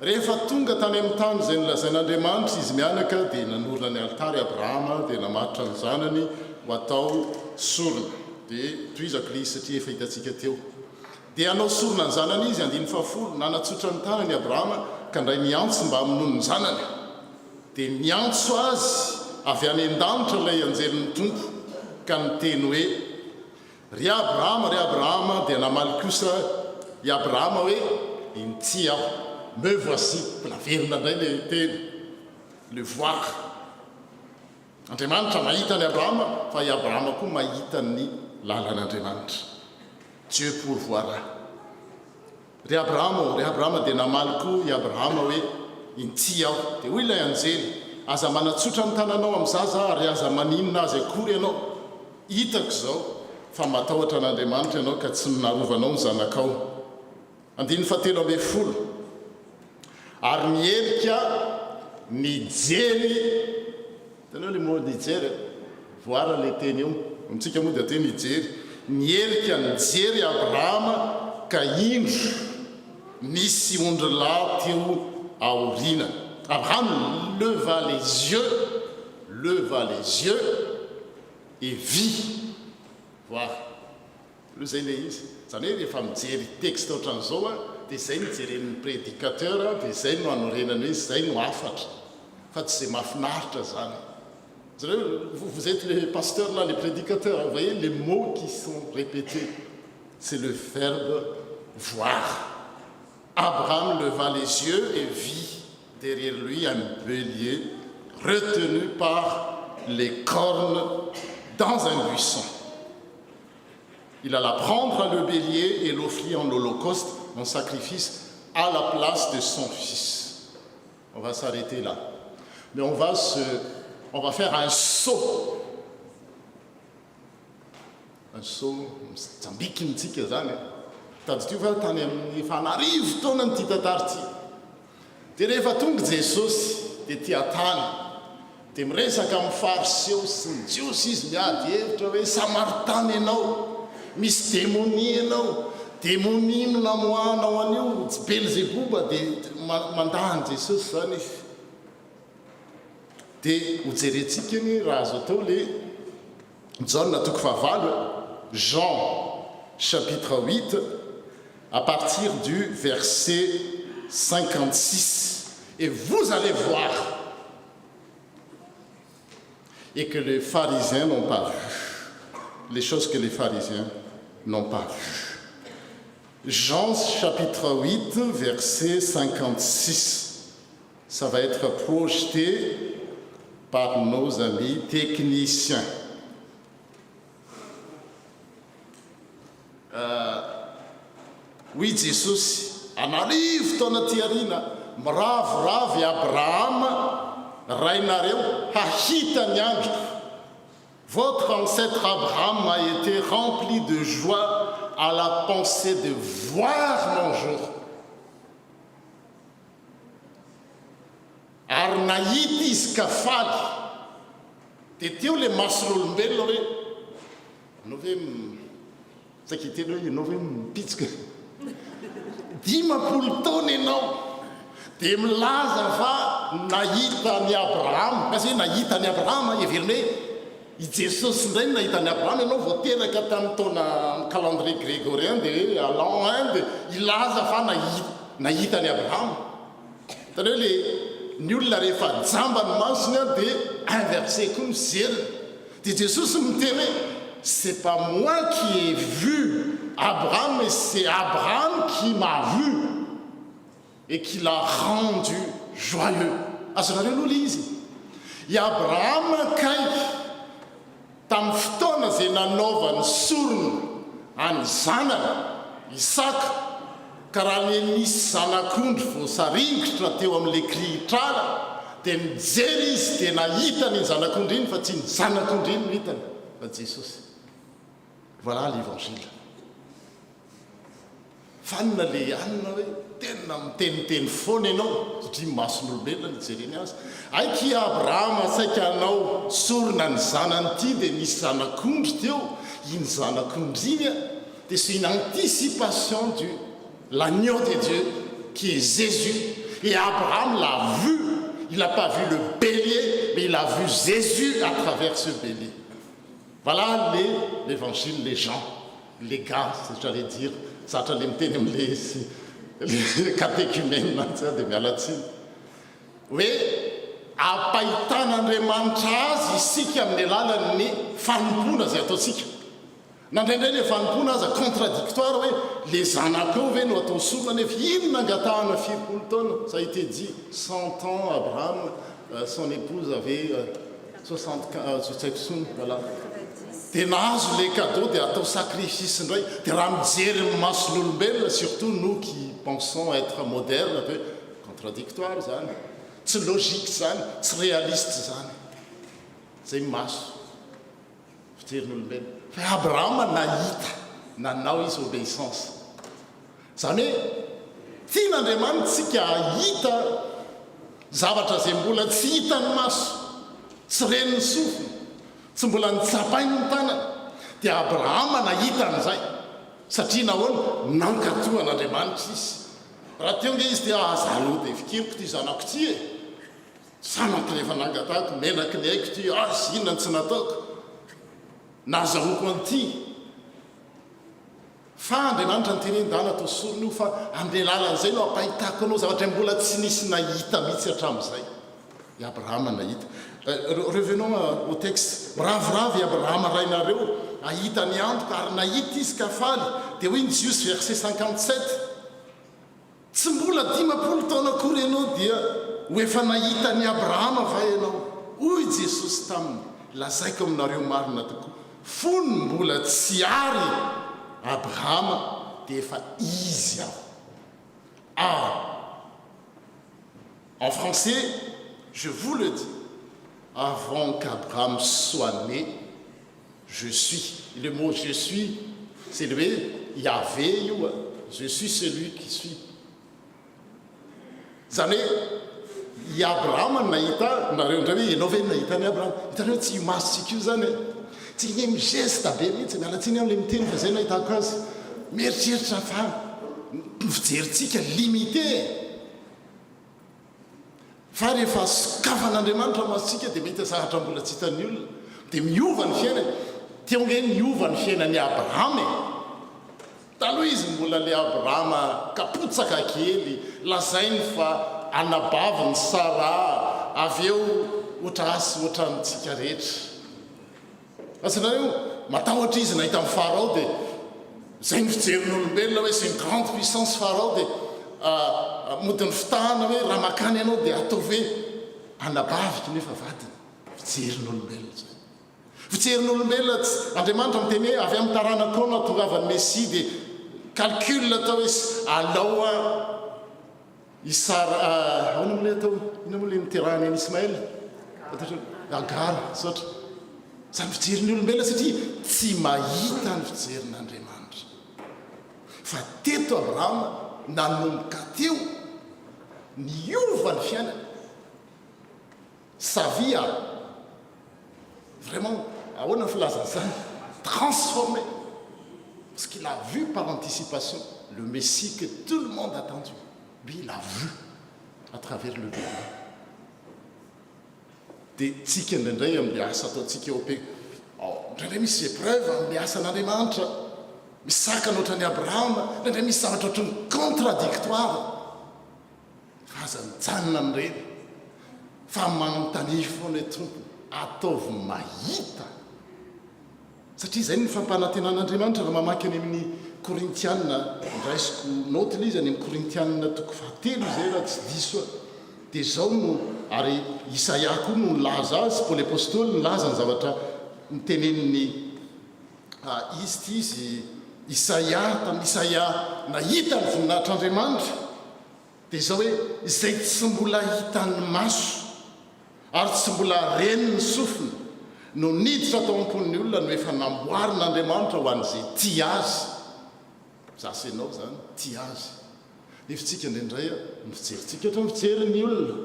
Rehefa tonga tany amin'ny tany izay nolazain'Andriamanitra izy mianaka dia nanorina ny altary Abrahama dia namatotra ny zanany ho atao sorona. Dia toizako le izy satria efa hitantsika teo. Dia hanao sorona ny zanany izy andiny fafolo nanatsotra ny tanany Abrahama ka ndray niantso mba hamonono ny zanany. Dia niantso azy avy any an-danitra ilay anjelin'ny tompo ka niteny hoe ry Abrahama dia namaly kosa i Abrahama hoe inty aho me voici naverina indray le teny le voir. Andriamanitra mahita ny Abrahama fa i Abrahama koa mahita ny lalan'Andriamanitra. Dieu pourvoira. Ry Abrahama dia namaly koa i Abrahama hoe inty aho. Dia hoy ilay anjely aza manatsotra ny tananao amin'ny zaza ary aza maninona azy akory ianao. Hitako zao fa matahotra an'Andriamanitra ianao ka tsy narovanao ny zanakao. Andiny fahatelo amby folo. Ary mielika nijery, tanao le mot nijery, voir le teny eo, amintsika moa dia teny nijery. Mielika nijery Abrahama ka indro nisy ondry lahy teo aoriana. Abraham leva les yeux et vit. Voir. Lo zay le izy. Zany hoe rehefa mijery texte ohatran'izao dia izay nijeren'ny prédicateur dia izay no anorenany hoe izay no afatra. Fa tsy izay mahafinaritra zany. Vous êtes les pasteurs là, les prédicateurs, vous voyez les mots qui sont répétés. C'est le verbe voir. Abraham leva les yeux et vit derrière lui un bélier retenu par les cornes dans un buisson. Il alla prendre le bélier et l'offrir en holocauste, en sacrifice, à la place de son fils. On va s'arrêter là. Mais on va faire un saut. Un saut, tsambiki mitsika zany. Taditio fa tany amin'ny fanarivo taona ny ty tantara ty. Dia rehefa tonga Jesosy dia tia tany dia miresaka amin'ny fariseo sy ny jiosy izy miady hevitra hoe samaritany ianao, misy démonie ianao, démonie no namoanao an'io, tsy Belzébuba dia mandany Jesosy zany izy. Dia ho jerentsika iny raha azo atao le Jean toko fahavalo, Jean chapitre 8 à partir du verset 56. Et vous allez voir, et que les pharisiens n'ont pas vu, les choses que les pharisiens n'ont pas vues. Jean chapitre 8, verset 56. Ça va être projeté par nos amis techniciens. Oui, Jesús, anarivo taona ty arina, miravoravo Abrahama, rainareo, hahita ny andro. Votre ancêtre Abraham a été rempli de joie à la pensée de voir mon jour. Ary nahita izy ka faly, dia teo le mason'olombelona hoe anao hoe sakiteny hoe ianao hoe mipitsika 10 taona ianao, dia milaza fa nahita ny Abraham, kasi nahita ny Abraham heverina hoe i Jesosy indray nahita ny Abraham, ianao vao teraka tamin'ny taona calendrier grégorien dia à l'an 1 dia ilaza fa nahita ny Abraham. Tany hoe le ny olona rehefa jamba ny masony dia inversé koa mijeriny. Dia Jesosy miteny hoe c'est pas moi qui ai vu Abraham, mais c'est Abraham qui m'a vu et qui l'a rendu joyeux. Azonareo aloha le izy. I Abraham kay tamin'ny fotoana zay nanaovany sorona any zanany Isaka, ka raha le nisy zanak'ondry voasaringotra teo amin'le krihitrala, dia mijery izy dia nahita ny zanak'ondry iny fa tsy ny zanak'ondry iny no hitany fa Jesosy. Voilà l'évangile. Fanina le anina hoe tena miteniteny foana ianao satria mason'olombelona nijereny azy. Aiky Abrahama saika anao sorona ny zanany ity dia nisy zanak'ondry teo, iny zanak'ondry iny dia c'est une anticipation de l'agneau de Dieu qui est Jésus. Et Abraham l'a vu. Il n'a pas vu le bélier, mais il a vu Jésus à travers ce bélier. Voilà l'évangile, les gens, les gars, j'allais dire, ça j'allais me tenir les catéchumènes, de Mialatsine. Oui, apahitan'Andriamanitra azy isika amin'ny alalan'ny fanompona zay ataontsika. Nandraindray le fanompona aza contradictoire hoe les zanakao ve no atao sorona nefa ino nangatahana 70 taona. Ça a été dit 100 ans, Abraham, son épouse avait 75, voilà. Dia nahazo le cadeau dia atao sacrifice indray. Dia raha mijery ny mason'olombelona, surtout nous qui pensons être modernes, peu contradictoire zany, tsy logique zany, tsy réaliste zany. Zay maso fijerin'olombelona. Fa Abraham nahita, nanao izy obéissance. Zany hoe tian'Andriamanitsika hahita zavatra zay mbola tsy hitany maso, tsy reniny sofina, tsy mbola nitsapainy ny tanana. Dia Abraham nahita an'izay satria nahoana nankatohan'Andriamanitra izy. Raha teo nge izy dia zalo dia fikiriko ty zanako ty e, zanako rehefa nangatahako menaky ny haiko ty, sy inona tsy nataoko, nazahoako an'ity. Fa Andriamanitra nytenendana atao sorona io fa amin'ny lalan'izay no ampahitako anao zavatra mbola tsy nisy nahita mihitsy hatramin'izay. I Abraham nahita. Revenons au texte. Ravoravo i Abraham rainareo ahita ny antoka ary nahita izy ka faly. Dia hoy ny Jiosy verset 57. Tsy mbola 10 taona akory ianao dia ho efa nahita ny Abrahama va ianao. Hoy Jesosy taminy, lazaiko aminareo marina tokoa, fony mbola tsy ary Abrahama dia efa izy aho. En français, je vous le dis, avant qu'Abraham soit né, je suis. Et le mot je suis, c'est le Yahvé, je suis celui qui suis. Zane, i abrahama nahita nareo ndray hoe ianao ve nahitany abrahama hitanao tsy masitsika io zany tsy ne migesta be mihitsy mialatsiny am'le miteny fa zay nahitako azy mieritreritra fa fijerintsika limité fa rehefa sokafan'andriamanitra masitsika dia mety zahatra mbola tsy hitan'ny olona dia miova ny fiainany teonge miova ny fiainany abrahama taloha izy mbola le abrahama kapotsaka kely lazainy fa anabaviny sara avy eo oatra asy ohatrantsika rehetra asanareo matahotra izy nahita amin'ny farao dia zay ny fijerin'olombelona hoe c'est une grande puissance farao dia modin'ny fitahana hoe raha makany ianao dia atao hoe anabaviky nefa vadiny fijerin'olombelona zay fijerin'olombelona andriamanitra miteny hoe avy amin'ny taranakao na tongavany messia dia calcul atao hoe aloha isara aona mole atao ina moa le miterahany any ismael agar sotra zany fijerin'ny olombelona satria tsy mahita ny fijerin'andriamanitra fa teto abrahama nanomboka teo niova ny fiainany savia vraiment ahoana ny filazany zany transformé parce qu'il a vu par anticipation le Messie que tout le monde a attendu. Lui, il a vu à travers le Bénin. Dia tsika indraindray amin'ny asa ataontsika eo pe indraindray misy épreuve amin'ny asan'andriamanitra misakana ohatran'ny abrahama indraindray misy zavatra ohatrany contradictoire fa aza mijanona amin'ireny fa manontany foana tompo ataovy mahita satria zay ny fampanantenan'andriamanitra raha mamaky any amin'ny korintianina ndraisiko notiny izy any amin'ny korintianina toko fahatelo zay raha tsy diso dia zao no ary isaia koa no nilaza azy paoly apôstôly nilaza ny zavatra niteneniny izy ty izy isaia tamin'ny isaia nahita ny voninahitr'andriamanitra dia zao hoe izay tsy mbola hitan'ny maso ary tsy mbola reny ny sofina no niditra tao ampon'ny olona no efa namboarin'andriamanitra ho an'izay tia azy zasy ianao zany tia azy nefitsika indraindray mifijerintsika ohatra mifijerin'ny olona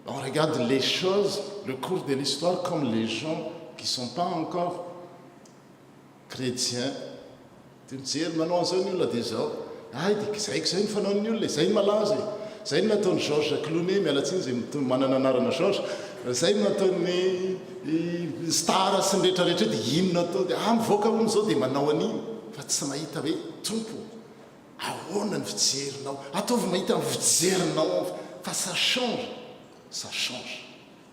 on regarde les choses le cours de l'histoire comme les gens qui sont pas encore chrétiens dia mijery manao an'izao ny olona dia zao ay dia zaiko zay ny fanaon'ny olona zay ny malaza zay ny nataony Georges Clooney mialatsiny zay manana anarana Georges zay nataony star sy ny rehetrarehetra dia inona atao dia mivoaka hono zao dia manao an'iny fa tsy mahita hoe tompo ahoana ny fijerinao ataovy mahita ny fijerinao fa ça change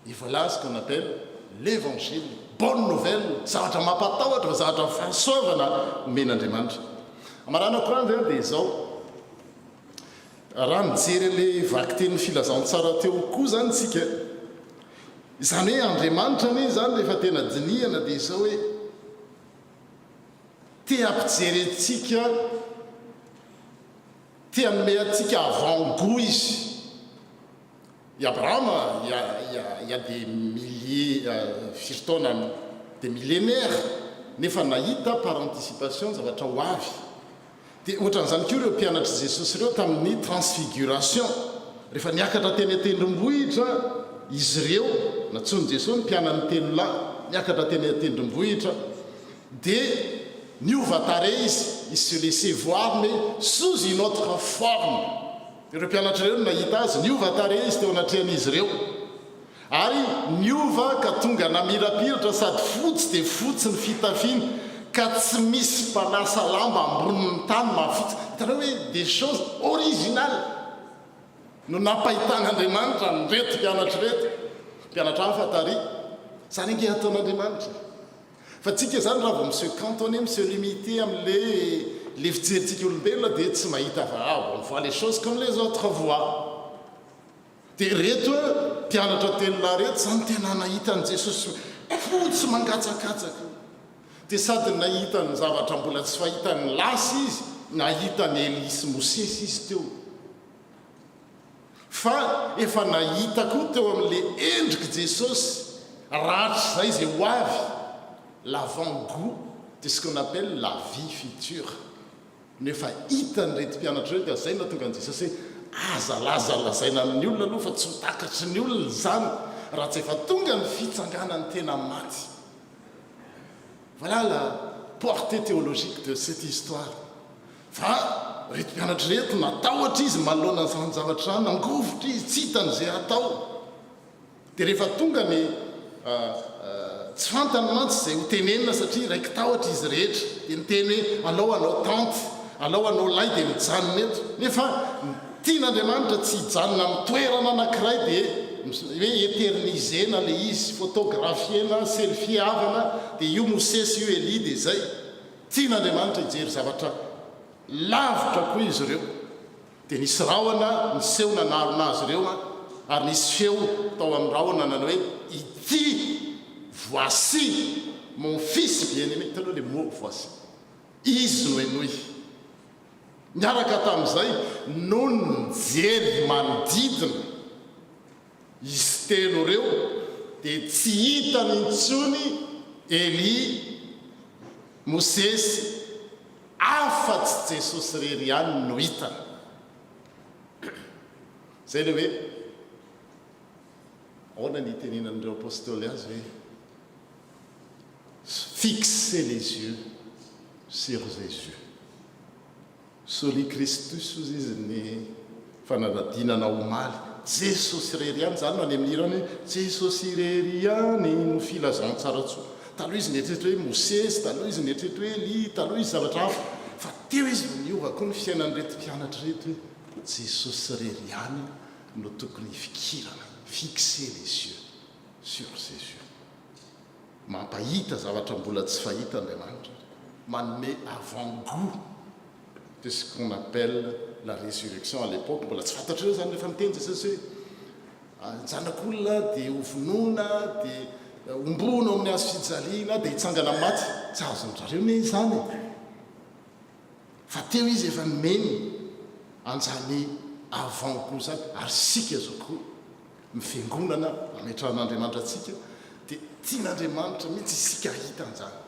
et voilà ce qu'on appelle l'évangile bonne nouvelle zavatra mampatahotra zavatra fahasoavana men'andriamanitra amarana korany zany dia zao raha mijery le vaky teny filazantsara teo koa zany tsika izany hoe andriamanitra ne zany rehefa tena dinihana dia zao hoe te ampijery antsika te hanome antsika avant-goût izy i abrahama il y a des milliers firtaona des millénaires nefa nahita par anticipation zavatra ho avy dia ohatran'izany koa ireo mpianatra jesosy ireo tamin'ny transfiguration rehefa niakatra teny atendrombohitra izy ireo natsony jesosy ny mpianany telo lahy niakatra teny atendrombohitra dia niova tare izy il se laissait voir mais sous une autre forme ireo mpianatra ireo nahita azy niova tare izy teo anatrehan'izy ireo ary niova ka tonga namirapiratra sady fotsy dia fotsy ny fitafiana ka tsy misy mpanasa lamba ambonin'ny tany mahafotsy hitanao hoe des choses originales no nampahitan'andriamanitra nyreto mpianatra reto mpianatra hafa tary zany ange ataon'andriamanitra fa tsika zany raha vao monsieur cantonné monsieur limité am'le fijerintsika olombelona dia tsy mahita fa on voit les choses comme les autres voient dia reto mpianatra telona reto zany tena nahitan'i jesosy fotsy mangatsakatsaka dia sady nahitany zavatra mbola tsy fahitany lasy izy nahitany Elisy Mosesy izy teo fa efa nahita koa teo amin'le endriky jesosy ratry zay zay ho avy l'avant-goût de ce qu'on appelle la vie future nefa hitany reto mpianatra reto zay natonga an' jesosy hoe azalazalazaina amin'ny olona aloha fa tsy hotakatry ny olona zany raha tsy efa tonga ny fitsanganany tena maty. Voilà la portée théologique de cette histoire. Fa reto mpianatra reto natahotra izy manoloana izany zavatra zany, nangovotra izy tsy hitan'izay atao. Dia rehefa tonga ny tsy fantany mantsy izay ho tenenina satria raiky tahotra izy rehetra dia niteny hoe alao anao tanty, alao anao lay dia mijanona eto. Nefa tian'Andriamanitra tsy hijanona amin'ny toerana anankiray dia hoe éternisena le izy, photografiena, selfiavana, dia io Mosesy io Elia dia zay. Tian'Andriamanitra hijery zavatra lavitra koa izy ireo. Dia nisy rahona niseho nanarona azy ireo ary nisy feo tao amin'ny rahona nanao hoe ity voici mon fils bien-aimé. Hitanao le mot voici, izy no enoy. Miaraka tamin'izay no nijery manodidina izy telo reo dia tsy hitany intsony Elia, Mosesy, afa-tsy Jesosy rery ihany no hitany. Zay le hoe ahoana ny itenenan'ireo apôstôly azy hoe fixez les yeux sur Jésus. Soli Christus hozy izy ny fanadinana omaly. Jesosy rery ihany zany no any amin'ny hirany hoe Jesosy rery ihany no filazantsara tsoa. Taloha izy nietrehitra hoe Mosesy, taloha izy nietrehitra hoe Elia, taloha izy zavatra hafa. Fa teo izy no niova koa ny fiainan'reto mpianatra reto hoe Jesosy rery ihany no tokony hifikirana. Fixez les yeux sur Jésus. Mampahita zavatra mbola tsy fahita Andriamanitra, manome avant-goût de ce qu'on appelle la résurrection à l'époque. Mbola tsy fantatrareo zany rehefa miteny Jesosy hoe janak'olona dia hovonoina dia ombona amin'ny hazo fijaliana dia hitsangana maty. Tsy azon'zareo ne izany. Fa teo izy efa nomeny anjany avant-goût zany. Ary sika zao koa mifiangonana ametran'Andriamanitra atsika dia tian'Andriamanitra mihitsy isika hitan'izany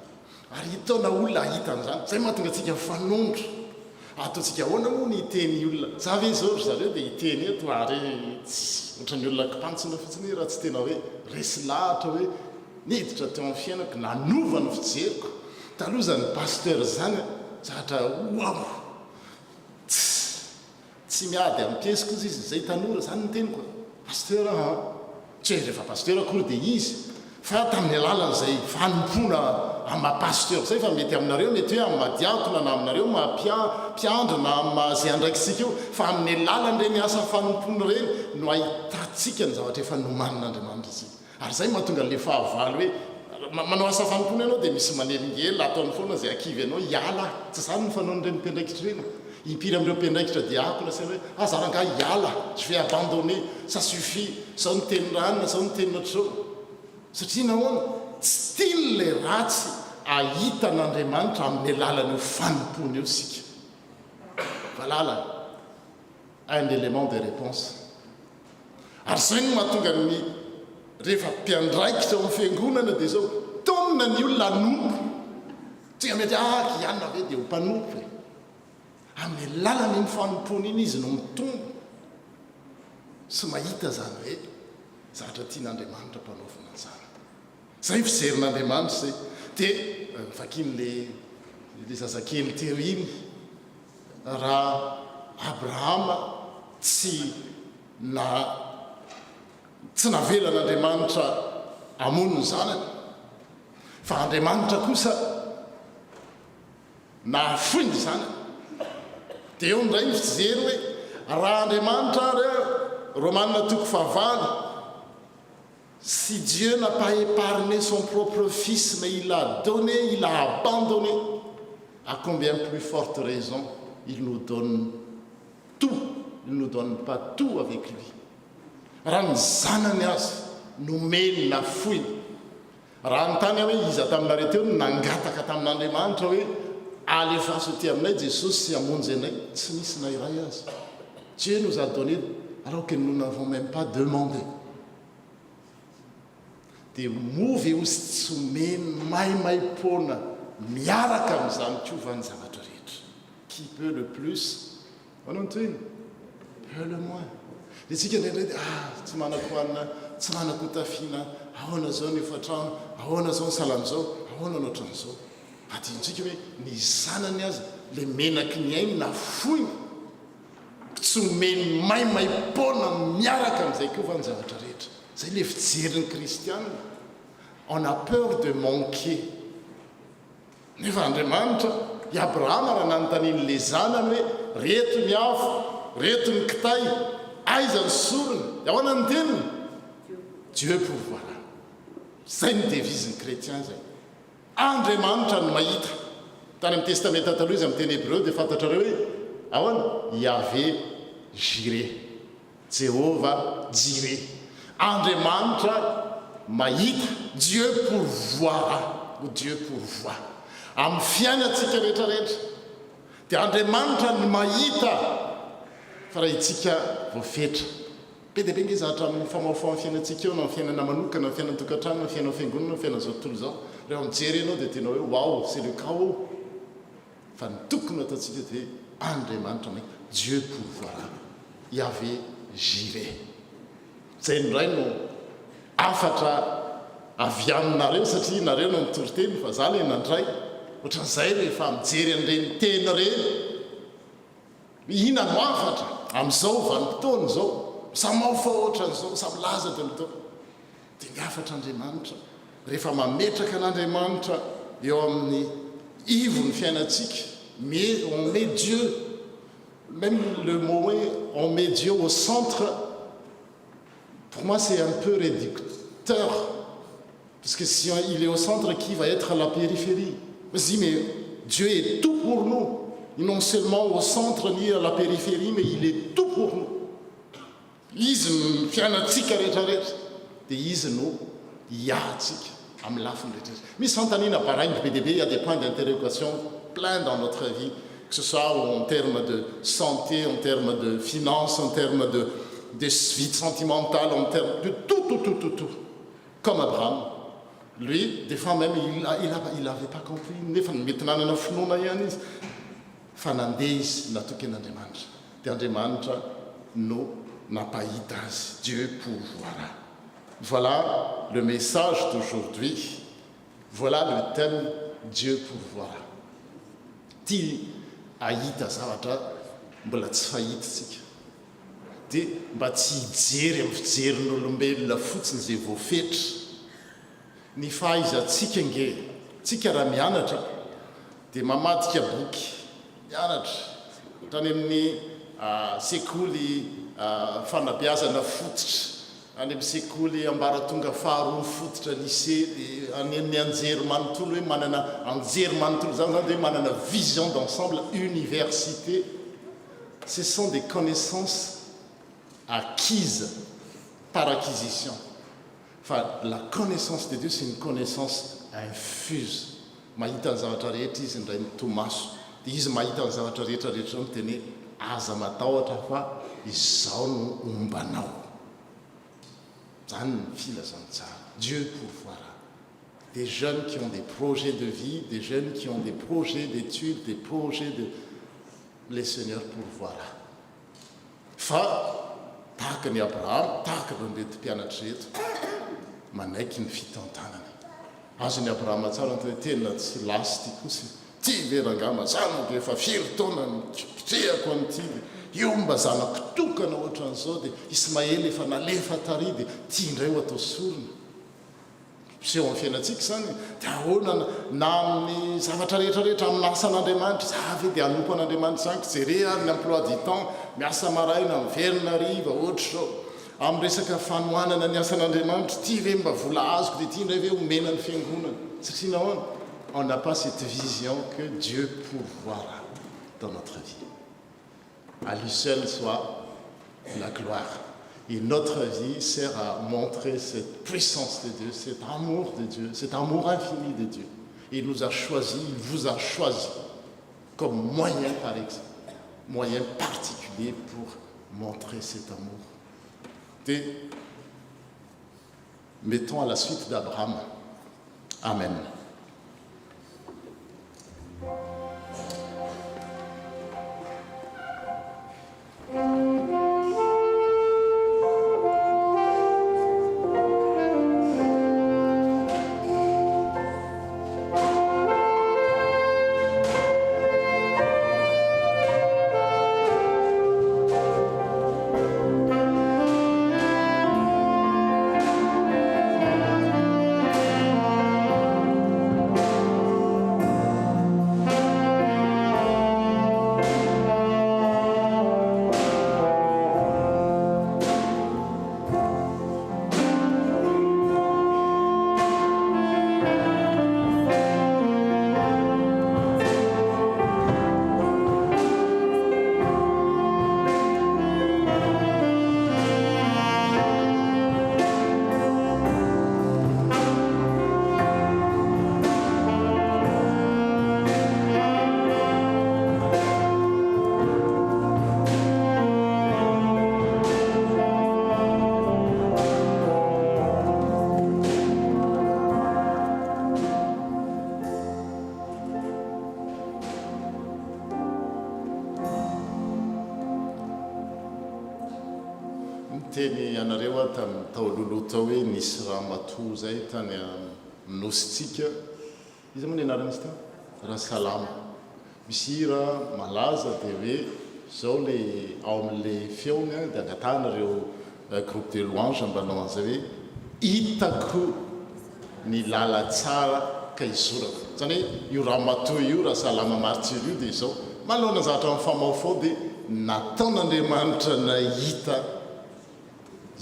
ary hitaona olona hitan'izany. Zay mahatonga atsika mifanondro. Ataontsika ahoana moa ny hiteny olona. Zavy zao ry zareo dia hiteny eto ary tsy ohatran'ny olona kipantsina fotsiny raha tsy tena hoe resy lahatra hoe niditra teo amin'ny fiainako nanova ny fijeriko. Taloha zany pasteur zany zavatra wow, tsy miady amin'ny piesy koa izy zay tanora zany ny teniko. Pasteur tsy hoe rehefa pasteur akory dia izy, fa tamin'ny alalan'izay fanompona ama-pasteur zay fa mety aminareo mety hoe amadiakona na aminareo mampiandro na amazay andraikisika io, fa amin'ny alalan'ireny asa fanompona reny no ahitatsika ny zavatra efa nomanin'Andriamanitra zay. Ary zay mahatonga le fahavalo hoe manao asa fanompona ianao dia misy manelingely ataony foana zay akivy anao hiala. Tsy zany ny fanaon'ireny mpiandraikitra reny. Impiry amin'ireo mpiandraikitra diakona sy hoe azaranga hiala, je vais abandonner, ça suffit, zao ny teninranina, zao ny teninatro. Satria nahoana tsy tiany le ratsy ahitan'Andriamanitra amin'ny alalan'io fanompona io sika. Voilà un élément de réponse. Ary zay no mahatonga ny rehefa mpiandraikitra ao amin'ny fiangonana dia zao taonina ny olona hanompo. Tsika mety hianona ve dia ho mpanompo e. Amin'ny lalany fanompona iny izy no mitombo sy mahita zany hoe zavatra tian'Andriamanitra mpanaovina an'izany. Zay fizerin'Andriamanitra zay. Dia vakin'le zazakely teo iny, raha Abrahama tsy navelan'Andriamanitra hamono ny zanany, fa Andriamanitra kosa nahafoy ny zanany. Dia eo ndray ny fijery hoe raha Andriamanitra Romains 9:20, si Dieu n'a pas épargné son propre fils mais il l'a donné, il l'a abandonné, à combien plus forte raison il nous donne tout. Il ne nous donne pas tout avec lui. Raha ny zanany azy nomeny nafoiny. Raha nytany hoe iza taminareo teo nangataka tamin'Andriamanitra hoe alefa sauter aminay Jesosy sy hamonjy anay, tsy misy na iray azy. Dieu nous a donné alors que nous n'avons même pas demandé. Dia movy ozy tsy omeny maimai-pona miaraka amin'izany kovany zavatra rehetra. Qui peut le plus? Manao ny toy iny? le moins. Itsika ndraindray tsy manako anina tsy manako tafina ahoana zao ny efatrano ahoana zao ny salany zao ahoana no ohatran'izao adintsika hoe ny zanany azy le menaky ny ainy na foiny tsy omeny maimay-pona miaraka amin'izay koa fa ny zavatra rehetra zay le fijerin'ny kristiana. On a peur de manquer. Nefa Andriamanitra i Abrahama raha nanontanian'le zanany hoe reto ny afo reto ny kitay aiza ny sorony ahoana ny teniny Dieu pourvoira. Zay ny devisin'ny chrétien zay. Andriamanitra no mahita. Tany amin'ny testamenta taloha izy amin'ny teny hébreu dia fantatrareo hoe ahoana Yahvé Jireh, Jéhovah Jireh. Andriamanitra mahita, Dieu pourvoira, ou Dieu pourvoit. Amin'ny fiainantsika rehetrarehetra dia Andriamanitra no mahita fa raha itsika voafetra. Be dia be nge zahatra amin'ny famaofao fiainantsika eo na fiainana manokana, fiainana tokantrano, na fiainana fiangonana, fiainana zao tontolo zao. Rehefa mijery ianao dia tenao hoe wow, c'est le chaos. Fa ny tokony ataontsika dia Andriamanitra mahita, Dieu pourvoira, Yahvé Jireh. Zay ndray no afatra avy aminareo satria nareo no nitoriteny fa za le nandray ohatran'izay rehefa mijery an'ireny teny reny ina no afatra amin'izao vanim-potoana zao samaofa ohatran'izao samy laza dia mitao dia ny afatra Andriamanitra rehefa mametraka an'Andriamanitra eo amin'ny ivony fiainantsika on met Dieu, même le mot est on met Dieu au centre. Pour moi c'est un peu réducteur parce que si il est au centre, qui va être à la périphérie? Mais Dieu est tout pour nous. Non seulement au centre ni à la périphérie, mais il est tout pour nous. Izy fiainatsika rehetrarehetra dia izy no iatsika amin'ny lafiny rehetrarehetra. Misy fantanina barainy be dia be, il y a des points d'interrogation plein dans notre vie, que ce soit en termes de santé, en termes de finances, en termes de vie sentimentale, en termes de tout. Comme Abraham. Lui, des fois même, il n'avait pas compris. Nefa mety nanana finoana ihany izy. Fa nandeha izy natoky an'Andriamanitra. Dia Andriamanitra no napahita azy. Dieu pourvoira. Voilà le message d'aujourd'hui. Voilà le thème, Dieu pourvoira. Tia ahita zavatra mbola tsy fahitatsika. Dia mba tsy hijery amin'ny fijerin'olombelona fotsiny izay voafetra. Ny fahaizantsika nge tsika raha mianatra dia mamadika boky mianatra ohatrany amin'ny sekoly fanabeazana fototra any amin'ny sekoly ambaratonga faharoa fototra lycée any amin'ny anjery manontolo hoe manana anjery manontolo zany dia manana vision d'ensemble université. Ce sont des connaissances acquises par acquisition. Enfin, la connaissance de Dieu, c'est une connaissance infuse. Mahita ny zavatra rehetra izy ndray mitomaso. Dia izy mahita ny zavatra rehetrarehetra miteny aza matahotra fa izao no ombanao. Zany ny filazany tsara. Dieu pourvoira. Des jeunes qui ont des projets de vie, des jeunes qui ont des projets d'études, des projets de... Le Seigneur pourvoira. Fa tahaka ny Abraham, tahaka ny reto mpianatra reto, manaiky ny fitantanany. Azony Abrahama tsara ny tena tsy lasy ty kosi. Ty verangama zanako efa firy taona nitrehako an'ity. Io mba zanako tokana ohatran'izao dia Ismaely efa nalefa tary dia tia indray ho atao sorona. Seho amin'ny fiainantsika zany dia ahoana na amin'ny zavatra rehetrarehetra amin'ny asan'Andriamanitra zavy dia hanompo an'Andriamanitra zany jere ary ny emploi du temps miasa maraina miverina riva ohatra zao amin'ny resaka fanohanana ny asan'Andriamanitra ty ve mba vola azoko dia ty indray ve omena ny fiangonana satria nahoana on n'a pas cette vision que Dieu pourvoira dans notre vie. À lui seul soit la gloire. Et notre vie sert à montrer cette puissance de Dieu, cet amour de Dieu, cet amour infini de Dieu. Il nous a choisis, il vous a choisi comme moyen, par exemple, moyen particulier pour montrer cet amour. Et mettons à la suite d'Abraham. Amen. Nyteny anareo a tamin'ny taololoha hoe nisy raha matoa zay tany nositsika izy moa ny anarana izy ta raha salama misy hira malaza dia hoe zao le ao amin'le feony dia angatanareo groupe de louange mbanao an'izay hoe hitako ny lala tsara ka izorako zany hoe io raha matoa io raha salama martyr io dia izao manoloana zavatra amin'ny famao fao dia nataon'Andriamanitra nahita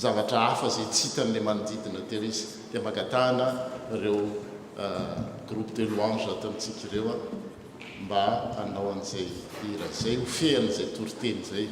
zavatra hafa zay tsy hitan'le manodidina teo izy dia magatana ireo groupe de louange ato amintsika ireo mba hanao an'izay hira zay ho fehan'izay toriteny zay.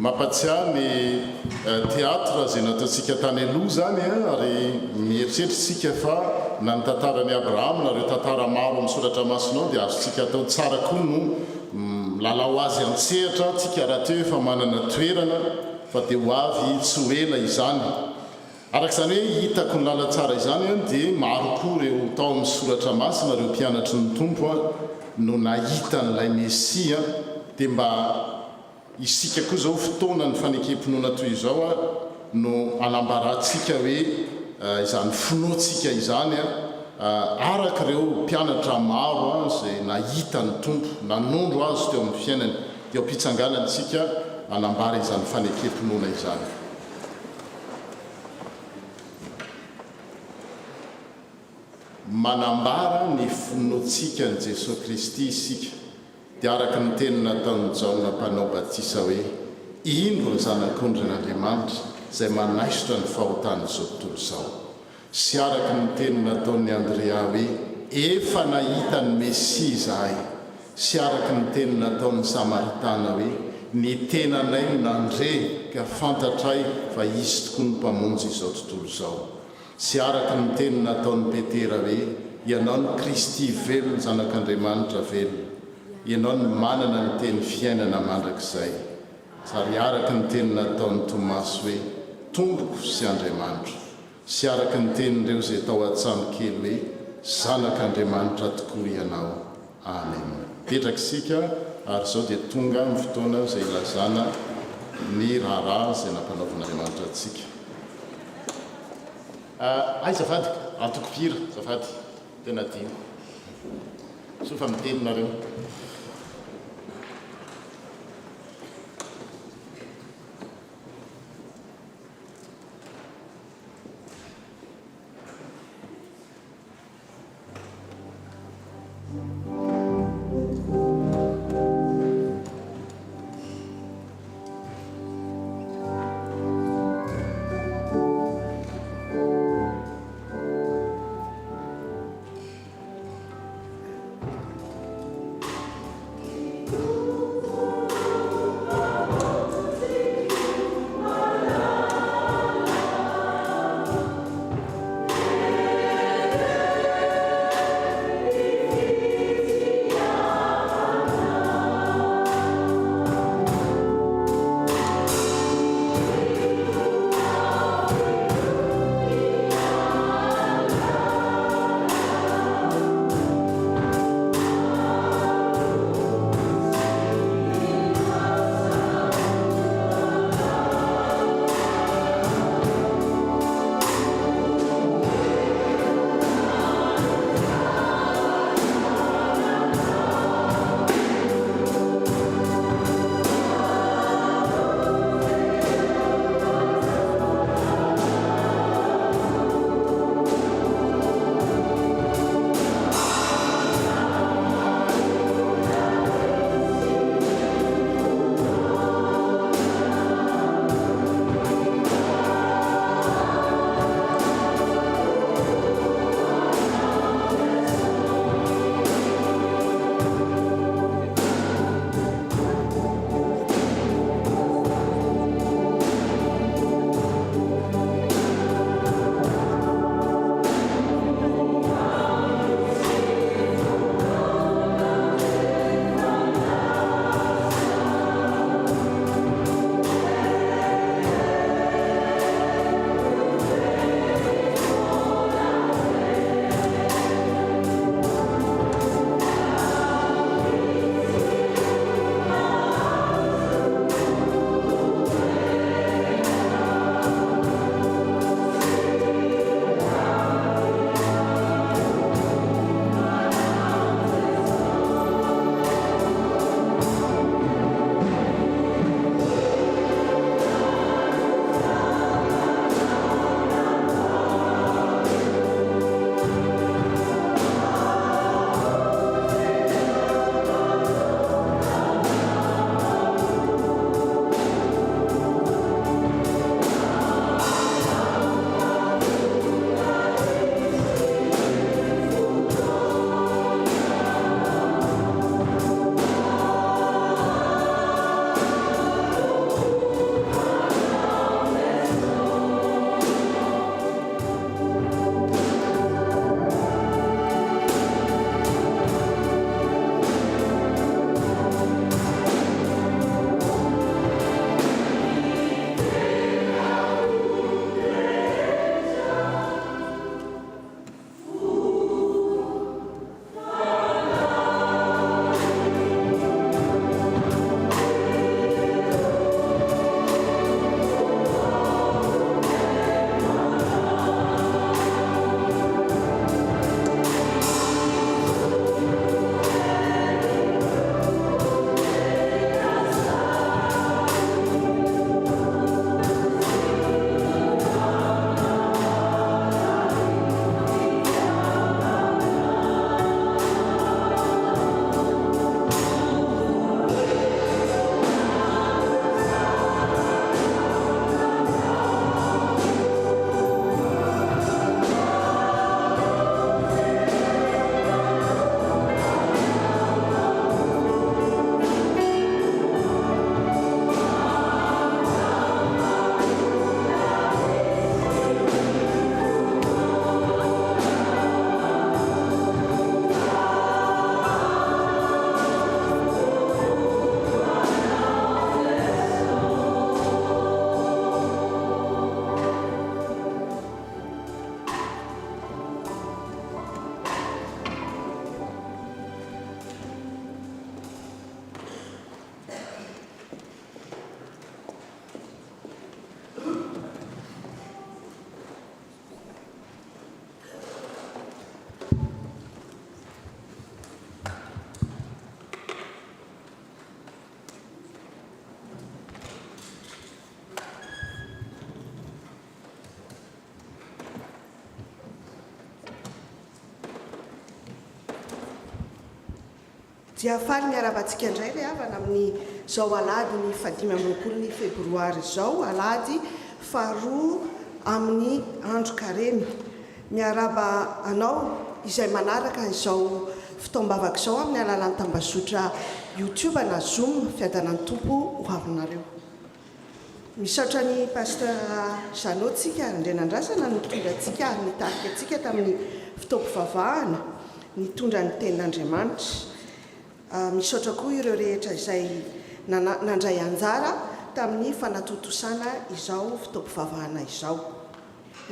Mampatsiahy ny teatra zay nataontsika tany aloha zany ary mieritreritsika fa na ny tantarany Abraham nareo tantara maro amin'ny soratra masinao dia azontsika atao tsara koa no lalao azy antsehatra tsika raha teo efa manana toerana fa dia ho avy tsy ho ela izany arak'izany hoe hitako ny lala tsara izany dia maro koa reo tao amin'ny soratra masina reo mpianatry ny tompo no nahita n'ilay Mesia dia mba isika koa zao fotoana ny fanekempinoana toy izao no anambarantsika hoe izany finoantsika izany araka ireo mpianatra maro zay nahita ny tompo nanondro azy teo amin'ny fiainany dia mpitsanganantsika anambara izany fanekempinoana izany. Manambara ny finoantsika ny Jesosy Kristy isika dia araka ny teny nataon'ny Jaona mpanao batisa hoe indro ny zanak'Andriamanitra izay manaisotra ny fahotany izao tontolo izao sy araka ny teny nataon'ny Andrea hoe efa nahitany mesia zahay sy araky ny teny nataon'ny samaritana hoe ny tenanay nandre ka fantatray fa izy tokoa ny mpamonjy izao tontolo izao sy araky ny teny nataon'ny petera hoe ianao ny kristy velony zanak'andriamanitra velona ianao ny manana ny teny fiainana mandrakizay sary araky ny teny nataon'ny tomasy hoe tomboko sy andriamanitra sy araky ny tenin'ireo izay tao an-tsano kely hoe zanak'andriamanitra tokoa ianao amen. Petraka isika ary izao dia tonga ny fotoana izay ilazana ny raharaha izay nampanaovan'andriamanitra antsika. Ay zafady antoko-pira zafady tena dino so fa miteninareo. dia faly miaravantsika indray le havana amin'ny zao alady ny 5 febroary zao alady faharoa amin'ny andro kareny miaraba anao izay manaraka izao fitombavaka izao amin'ny alalan'ny tambazotra YouTube na Zoom fiadanany tompo ho avinareo. Misaotra ny pasteur Janotsika Andrenandrasana nitondratsika nitarika atsika tamin'ny fitoam-pivavahana nitondra ny tenin'Andriamanitra. Misaotra koa ireo rehetra izay nandray anjara tamin'ny fanatotosana izao fitoam-pivavahana izao.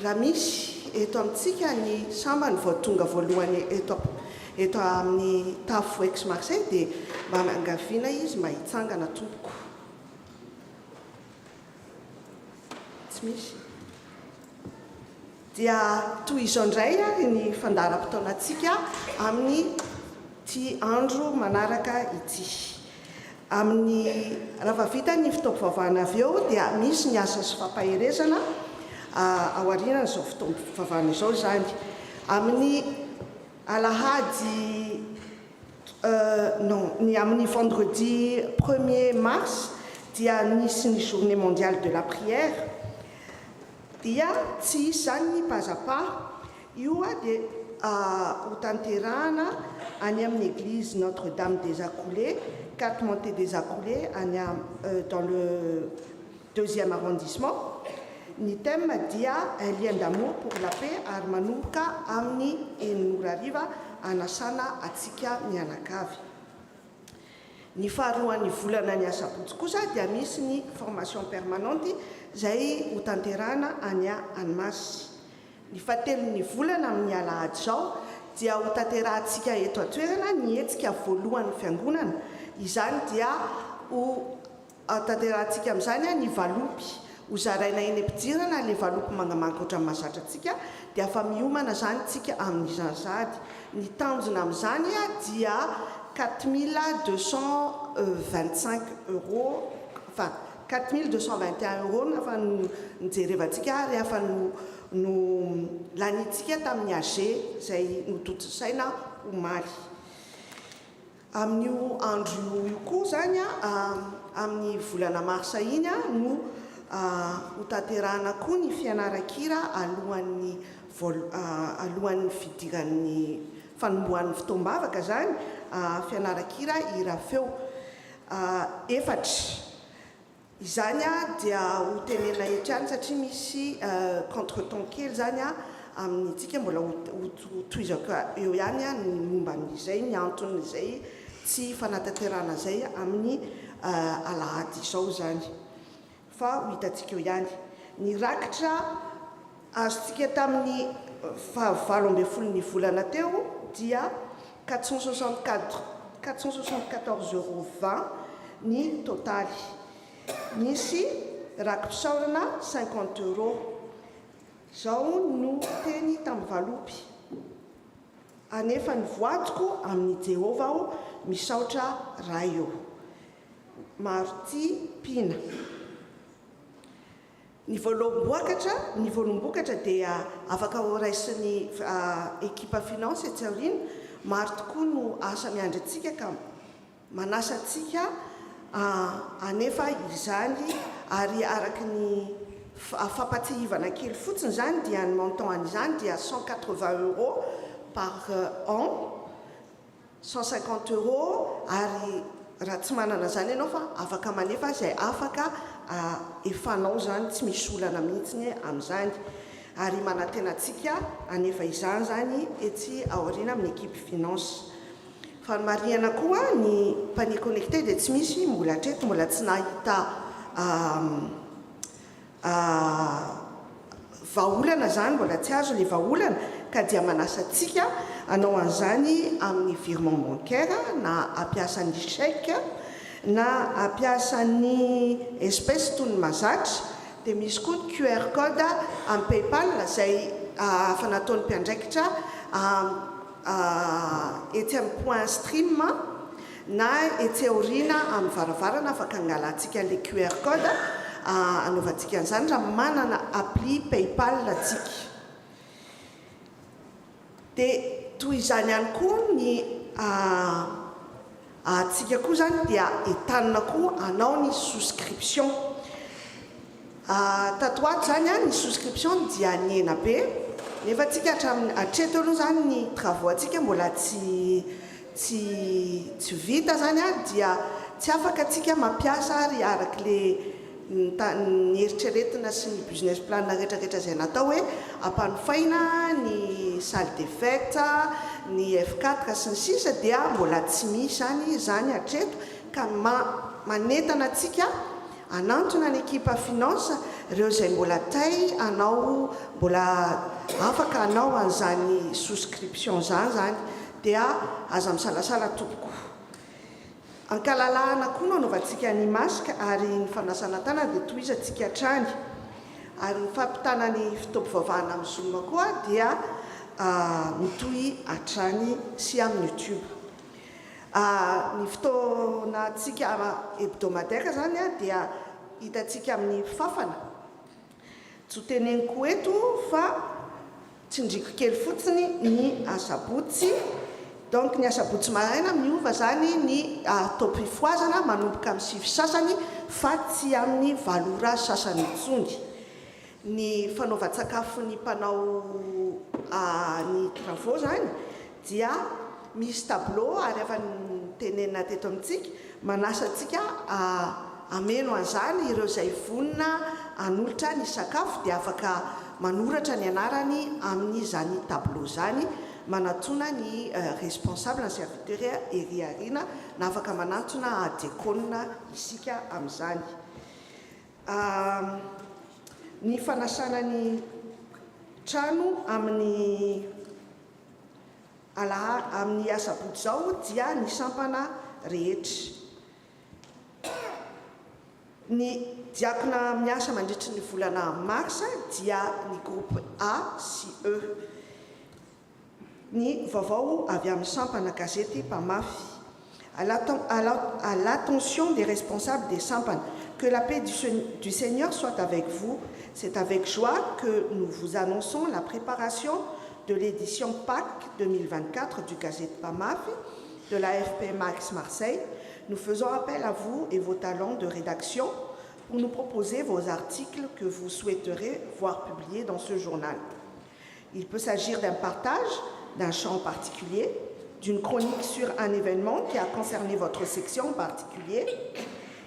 Raha misy eto amintsika ny sambany vao tonga voalohany eto amin'ny tafo ex Marseille dia mba mangaviana izy mba hitsangana tompoko. Tsy misy. Dia toy izao indray ny fandaharam-potoanantsika amin'ny ty andro manaraka ity. Amin'ny raha vita ny fitoam-pivavahana avy eo dia misy ny asa sy fampaherezana ao aoriana izao fitoam-pivavahana izao zany. Amin'ny alahady ny amin'ny vendredi 1er mars dia nisy ny journée mondiale de la prière. Dia tsy izany ny pazapa io dia ho tanterahana any amin'ny église Notre-Dame des Accoulés, 4 montées des Accoulés dans le 2e arrondissement. Ny thème dia un lien d'amour pour la paix ary manomboka amin'ny 9 anasana atsika mianakavy. Ny faharoan'ny volana ny asabotsy kosa dia misy ny formation permanente izay ho tanterahana any Anymasy. Ny fahatelon'ny volana amin'ny alahady zao dia ho tanterahantsika eto an-toerana ny hetsika voalohan'ny fiangonana. Izany dia ho tanterahantsika amin'izany ny valopy ho zaraina eny ampidirana le valopy mangamanga ohatran'ny mahazatra antsika dia afa miomana zany tsika amin'izany sady. Ny tanjona amin'izany dia 4225 €, enfin 4221 € nafa nijerevantsika ary afa no lanitsika tamin'ny AG izay nototosaina omaly. Amin'io andro io koa zany amin'ny volana marsa iny no ho tanterahana koa ny fianaran-kira alohan'ny fidiran'ny fanombohan'ny fitoam-bavaka zany fianaran-kira hira feo 4. Izany dia ho tenena etrany satria misy contretemps kely zany amin'ntsika mbola ho toizako eo ihany ny momban'izay ny anton'izay tsy fanatanterahana zay amin'ny alahady izao zany. Fa ho hitantsika eo ihany. Ny rakitra azontsika tamin'ny 12 volana teo dia 474,20 € ny totaly. Misy rakim-pisaorana 50 €. Zao no teny tamin'ny valopy. Anefa ny voatoko amin'ny Jehova aho misaotra raha eo. Marty Pina. Ny voalombokatra dia afaka ho raisin'ny ekipa finance etsy aoriana. Maro tokoa no asa miandratsika ka manasa atsika anefa izany ary araky ny fampatsihivana kely fotsiny zany dia ny montant an'izany dia 180 € par an, 150 € ary raha tsy manana zany ianao fa afaka manefa izay afaka efanao zany tsy misy olana mihitsiny amin'izany ary manantenatsika anefa izany zany etsy aoriana amin'ny ekipe finance. Fa ny mariana koa ny panier connecté dia tsy misy mbola hatreto mbola tsy nahita vahaolana zany mbola tsy azo le vahaolana ka dia manasa atsika anao an'izany amin'ny virement bancaire na ampiasa ny chèque na ampiasa ny espèce toy ny mahazatra dia misy koa ny QR code amin'ny PayPal izay afa nataon'ny mpiandraikitra etsy amin'ny point stream na etsy aoriana amin'ny varavarana afaka angalatsika le QR code anaovantsika an'izany raha manana appli PayPal atsika. Dia toy izany ihany koa ny Atsika koa zany dia entanina koa anao ny souscription. Tato ato zany ny souscription dia niena be, nefa atsika hatreto aloha zany ny travaux atsika mbola tsy vita zany dia tsy afaka atsika mampiasa ary arak'le ny eritreretina sy ny business plan rehetrarehetra zay natao hoe ampanofaina ny salle de fête, ny F4 sy ny sisa dia mbola tsy misy zany hatreto ka manentana atsika anantona ny ekipa finance ireo zay mbola tay anao mbola afaka anao an'izany souscription zany dia aza misalasala tompoko. Ankalalahana koa no anaovantsika ny masque ary ny fanasana tanana dia tohiza atsika hatrany, ary ny fampitana ny fitaovavahana amin'ny Zoom koa dia mitohy hatrany sy amin'ny YouTube. Ny fotoana atsika hebdomadaire zany dia hitatsika amin'ny fafana. Tsy ho teneniko eto fa tsindriko kely fotsiny ny asabotsy. Donc ny asabotsy maraina miova zany ny tao-pifoazana manomboka amin'ny 7 sasany fa tsy amin'ny 8 sasany intsony. Ny fanaovan-tsakafo ny mpanao ny travaux zany dia misy tableau ary efa tenenina teto amintsika manasa atsika ameno an'izany ireo zay vonina hanolotra ny sakafo dia afaka manoratra ny anarany amin'izany tableau zany, manatona ny responsable ny serviteur ery arina na afaka manatona adekona isika amin'izany. Ny fanasana ny trano amin'ny asabotsy zao dia ny sampana rehetra. Ny diakona miasa mandritry ny volana mars dia ny groupe A sy E. Ny vaovao avy amin'ny sampana gazety Pamafy. À l'attention des responsables des sampans, que la paix du Seigneur soit avec vous. C'est avec joie que nous vous annonçons la préparation de l'édition Pâques 2024 du Gazette Pamafy de la FP Max Marseille. Nous faisons appel à vous et vos talents de rédaction pour nous proposer vos articles que vous souhaiterez voir publiés dans ce journal. Il peut s'agir d'un partage, d'un chant particulier, d'une chronique sur un événement qui a concerné votre section en particulier,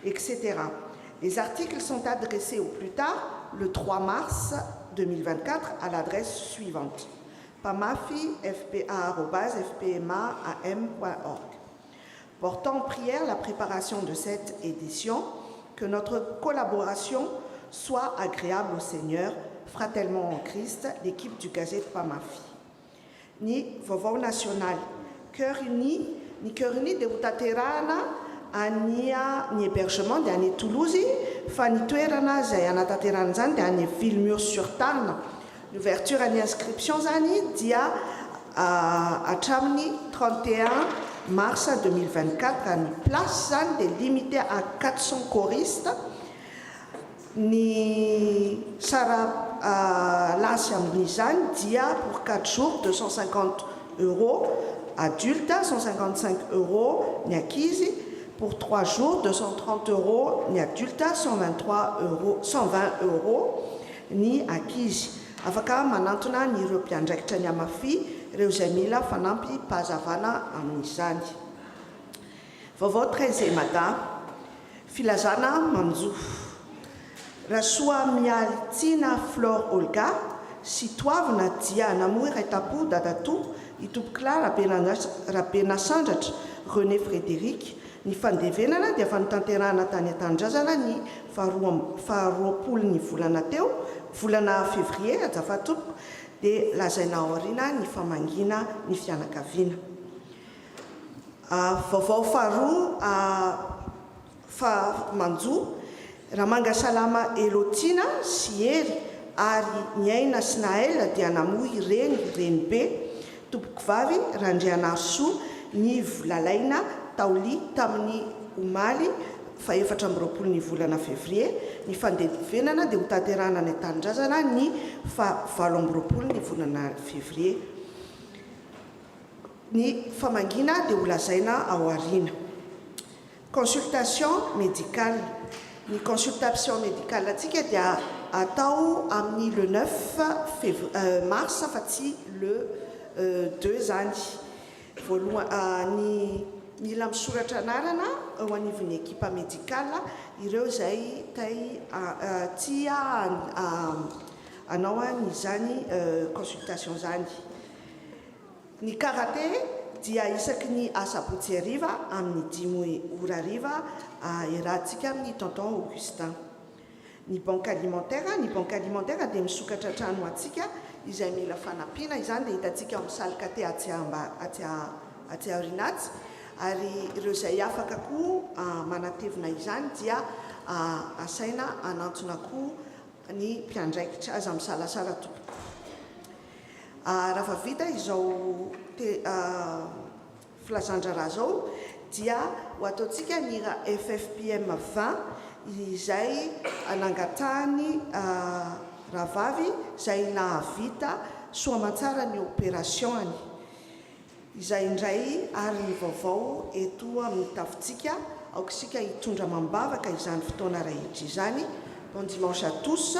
etc. Les articles sont adressés au plus tard le 3 mars 2024 à l'adresse suivante: pamafi@fpa.am.org. Portant en prière la préparation de cette édition, que notre collaboration soit agréable au Seigneur, fratellement en Christ, l'équipe du Gazette Pamafi. Ni vaovao national, cœur uni de utaterana ania ny hébergement dia any Toulouse, fa ny toerana zay anataterana zany dia any Villemur-sur-Tarn. L'ouverture à l'inscription zany dia hatramin'ny 31 mars 2024 ny place zany dia limité à 400 choristes. Ny sara lasy amin'izany dia pour 4 jours 250 €, adulte 155 € ny ankizy, pour 3 jours 230 € ny adulte, 120 € ny ankizy. Afaka manantona ny ireo mpiandraikitra ny Amafy ireo zay mila fanampy pahazavana amin'izany. Vaovao 13 filazana manjo. Rasoa mialtsiana Flore Olga sy toavina dia namory Retapo Dadatoa itopokila Rabena Sandratra René Frédéric. Ny fandevenana dia fanotanterana tany an-tanindrazana ny faharoapolo ny volana teo, volana février azafatopoko, dia lazaina aoriana ny famangina ny fianakaviana. Vaovao faharoa manjo. Ramanga Salama Elotina sy Hery ary Niaina sy Naël dia namoy reny be tompoko vavy Randrianasoa ny volalaina taoli tamin'ny omaly fa 24 ny volana février. Ny fandevenana dia hotanterana ny tanindrazana ny fa 27 ny volana février. Ny famangina dia holazaina ao aoriana. consultation médicale. Ny consultation médicale atsika dia atao amin'ny le 9 mars fa tsy le 2 zany. Voalohany mila misoratra anarana ao anivon'ny équipe médicale ireo zay tia anao izany consultation zany. Ny karaté dia isaky ny asabotsy hariva amin'ny 10 ora hariva iarahantsika amin'ny tonton Augustin. Ny banque alimentaire dia misokatra trano atsika izay mila fanampiana izany dia hitantsika amin'ny salika te atsy aorinatsy ary ireo zay afaka koa manatevina izany dia asaina anantona koa ny mpiandraikitra aza misalasala tompoko. Raha vita izao filazandraraha zao dia ho ataontsika ny FFPM 20 izay anangatahany rahavavy izay nahavita soamantsara ny opération-any. Izay indray ary ny vaovao eto amin'ny tafontsika aokisika hitondra mambavaka izany fotoana rehetra izany. Bon dimanche à tous,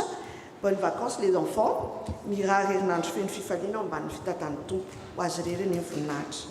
bonnes vacances les enfants. Mirary herinandro feno fifaliana ambany fitatany tompo ho azy reriny ny voninahitra.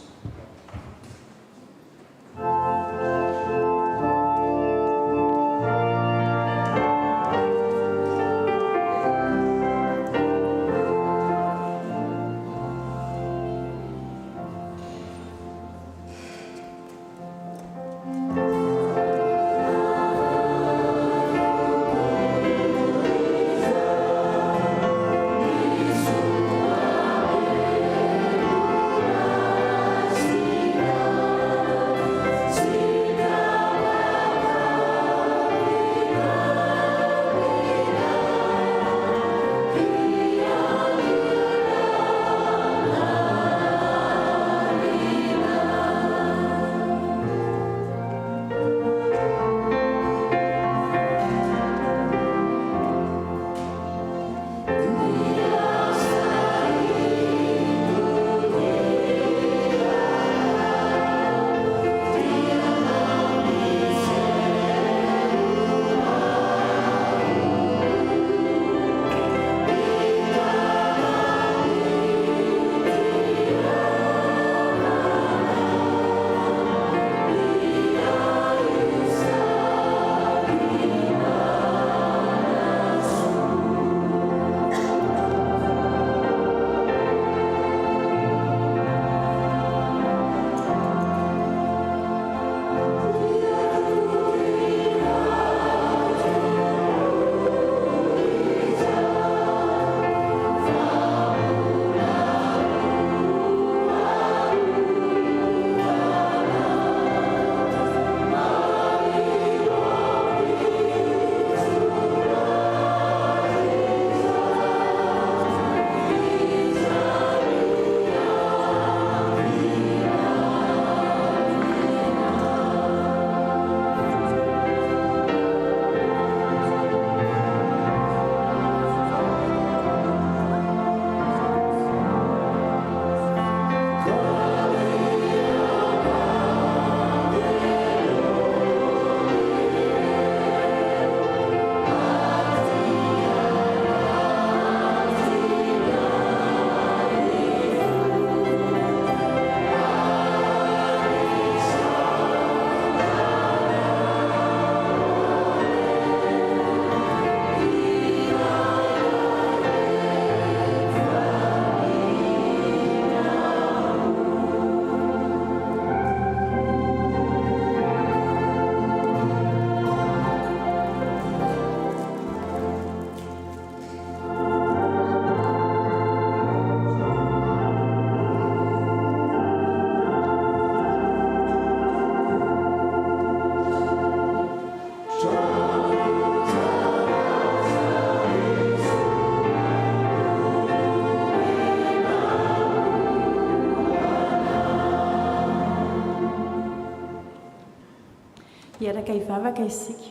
Hiaraka hivavaka isika.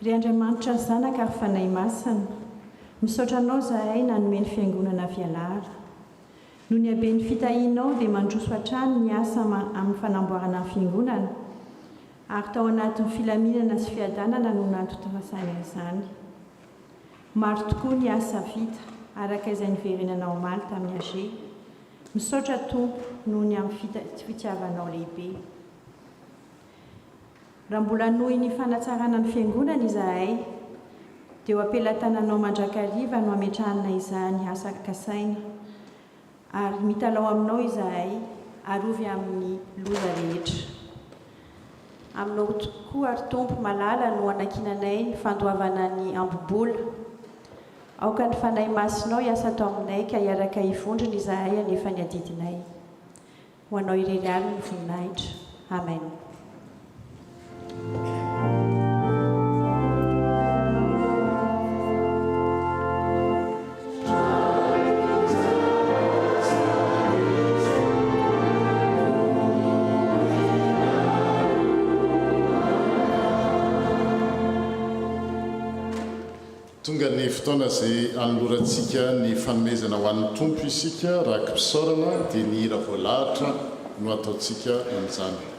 Ry Andriamanitra ny zanaka ary fanahy masina, misaotra anao zahay nanome ny fiangonana avy alara. Noho ny haben'ny fitahianao dia mandroso hatrany ny asa amin'ny fanamboarana ny fiangonana, ary tao anatin'ny filaminana sy fiadanana no nantotrasaina izany. Maro tokoa ny asa vita araka izay niverenanao omaly tamin'ny age. Misaotra Tompo noho ny amin'ny fitiavanao lehibe. Raha mbola nohy ny fanatsarana ny fiangonana izahay, dia ho apelatananao mandrakariva no ametrahana izany asa kasaina, ary mitalao aminao izahay arovy amin'ny loza rehetra. Aminao tokoa ary Tompo malala no anakinanay ny fandoavana ny ambobola. Aoka ny fanahy masinao hiasa tao aminay ka hiaraka hivondrona izahay anefa ny adidinay. Ho anao irery ary ny voninahitra. Amen. Tonga ny fotoana izay anolorantsika ny fanomezana ho an'ny Tompo isika raha mpisaorana dia ny hira voalahatra no ataontsika amin'izany. Amen.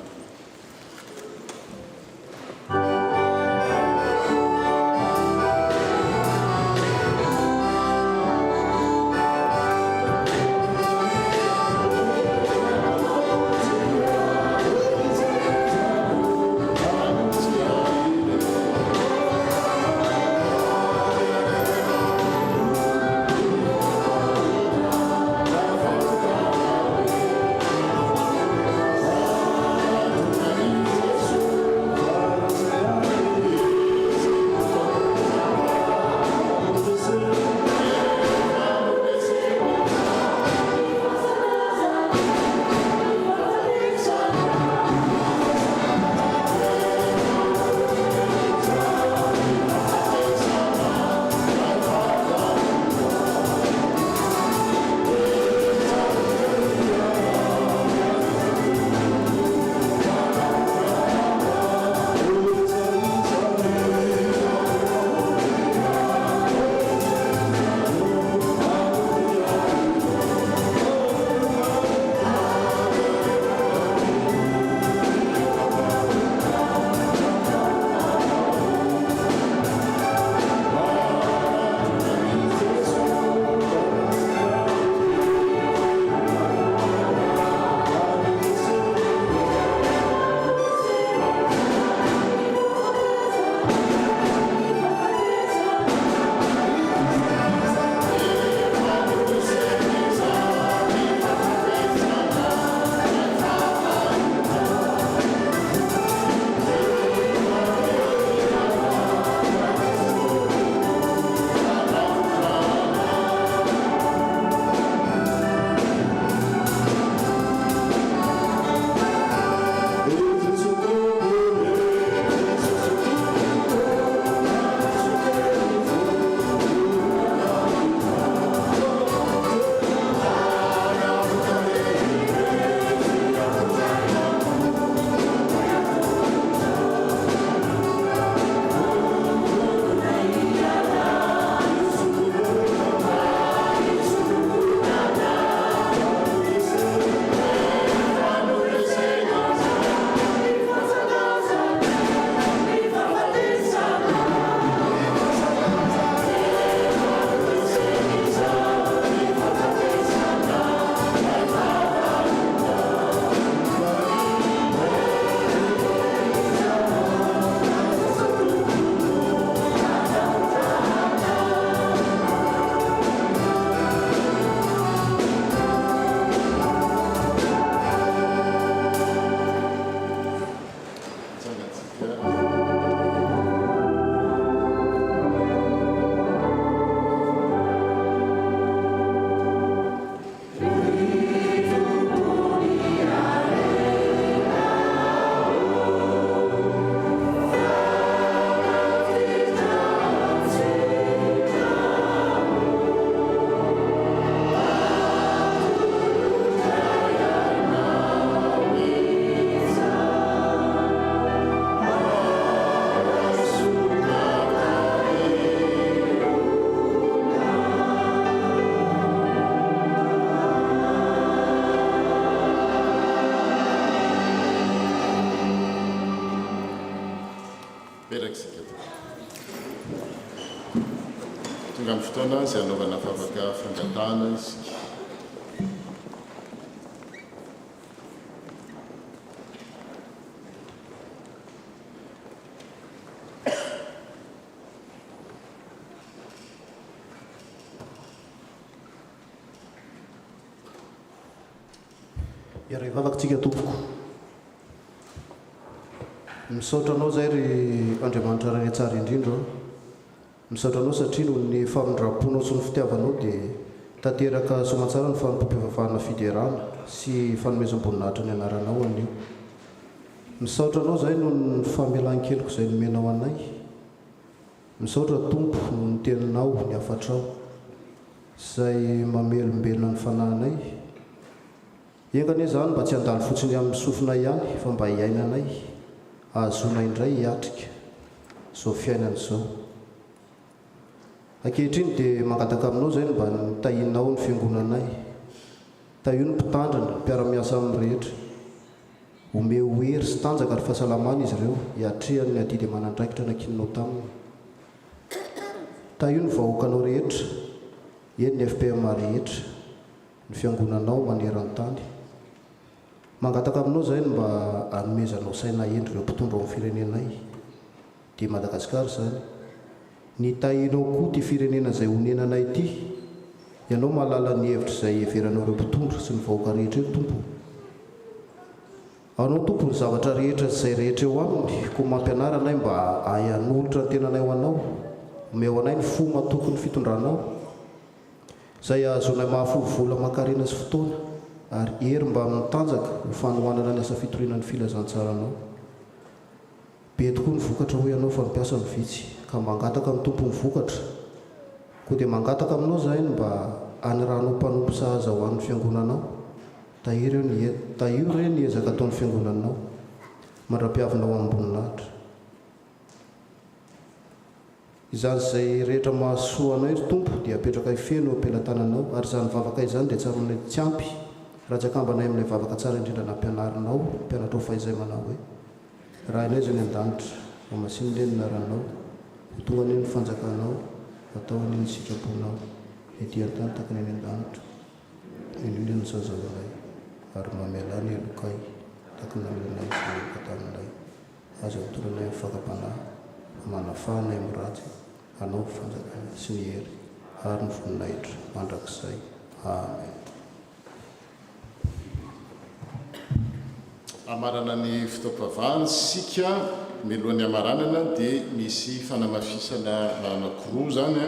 berakysika tonga amin'ny fotoana zay anaovana favaka fangatahana isika. iray vavakatsika tompoko misaotra anao zay ry Andriamanitra rany tsara indrindra misaotra anao satria noho ny famindraponao sy ny fitiavanao dia tanteraka somatsara ny fanompoam-pivavahana fiderana sy fanomezam-boninahitra ny anaranao anio. Misaotra anao zay noho ny famelan-keliko izay nomenao anay. Misaotra tompo noho ny teninao ny afatrao izay mamelombelona ny fanahinay. Engane zany mba tsy handalo fotsiny amin'ny sofina ihany fa mba hiainanay ahazona indray hiatrika zao fiainana izao. Ankehitriny dia mangataka aminao zay mba nitahinao ny fiangonanay. Tahio ny mpitandrina mpiara-miasa amin'ny rehetra, ome hery sy tanjaka ary fahasalamana izy ireo hiatrehany ny adidy aman'andraikitra nakininao taminy. Tahio ny vahoakanao rehetra, eny ny FPM rehetra, ny fiangonanao maneran-tany. Mangataka aminao zay mba hanomezanao saina endry ireo mpitondra amin'ny firenenay dia Madagasikara zany. Nitahinao koa ty firenena izay honenanay ity, ianao mahalala ny hevitra izay heveranao ireo mpitondra sy ny vahoaka rehetra eo tompo. Anao tompo ny zavatra rehetra izay rehetra eo aminy, koa mampianaranay mba hahanolotra ny tenanay ho anao, omeo anay ny fomba tokony fitondranao, izay ahazonay mahafo vola makarena sy fotoana, ary hery mba mitanjaka ho fanohanana ny asa fitorinan'ny filazantsaranao. Be tokoa ny vokatra hoe ianao fa nipiasa ny vitsy, ka mangataka amin'ny tompo ny vokatra. Koa dia mangataka aminao zay mba aniranao mpanompo sahaza ho an'ny fiangonanao. Tahio re ny ezaka ataon'ny fiangonanao, mandra-piavinao amboninahitra. Izany izay rehetra mahasoa anao ry tompo dia apetraka ifeno ampelantananao, ary izany vavaka izany dia tsara aminay tsy ampy raha tsy akambanay amin'ilay vavaka tsara indrindra nampianarinao, mpianatra ho fahizay manao hoe raha inay zany an-danitra mamasiny lenina ranao, tonga ny fanjakanao, atao ny sitraponao, ety an-tany takany any an-danitra, indrindra ny sazavanay, ary mamelany elokay takany aminay sy taminay, azo mitoranay mifakapanahy, manafahanay miratsy, anao fanjakana sy ny hery, ary ny voninahitra mandrakizay. Amen. Amarana ny fitaom-pavahana sika milohan'ny amaranana dia misy fanamafisana anankiroa zany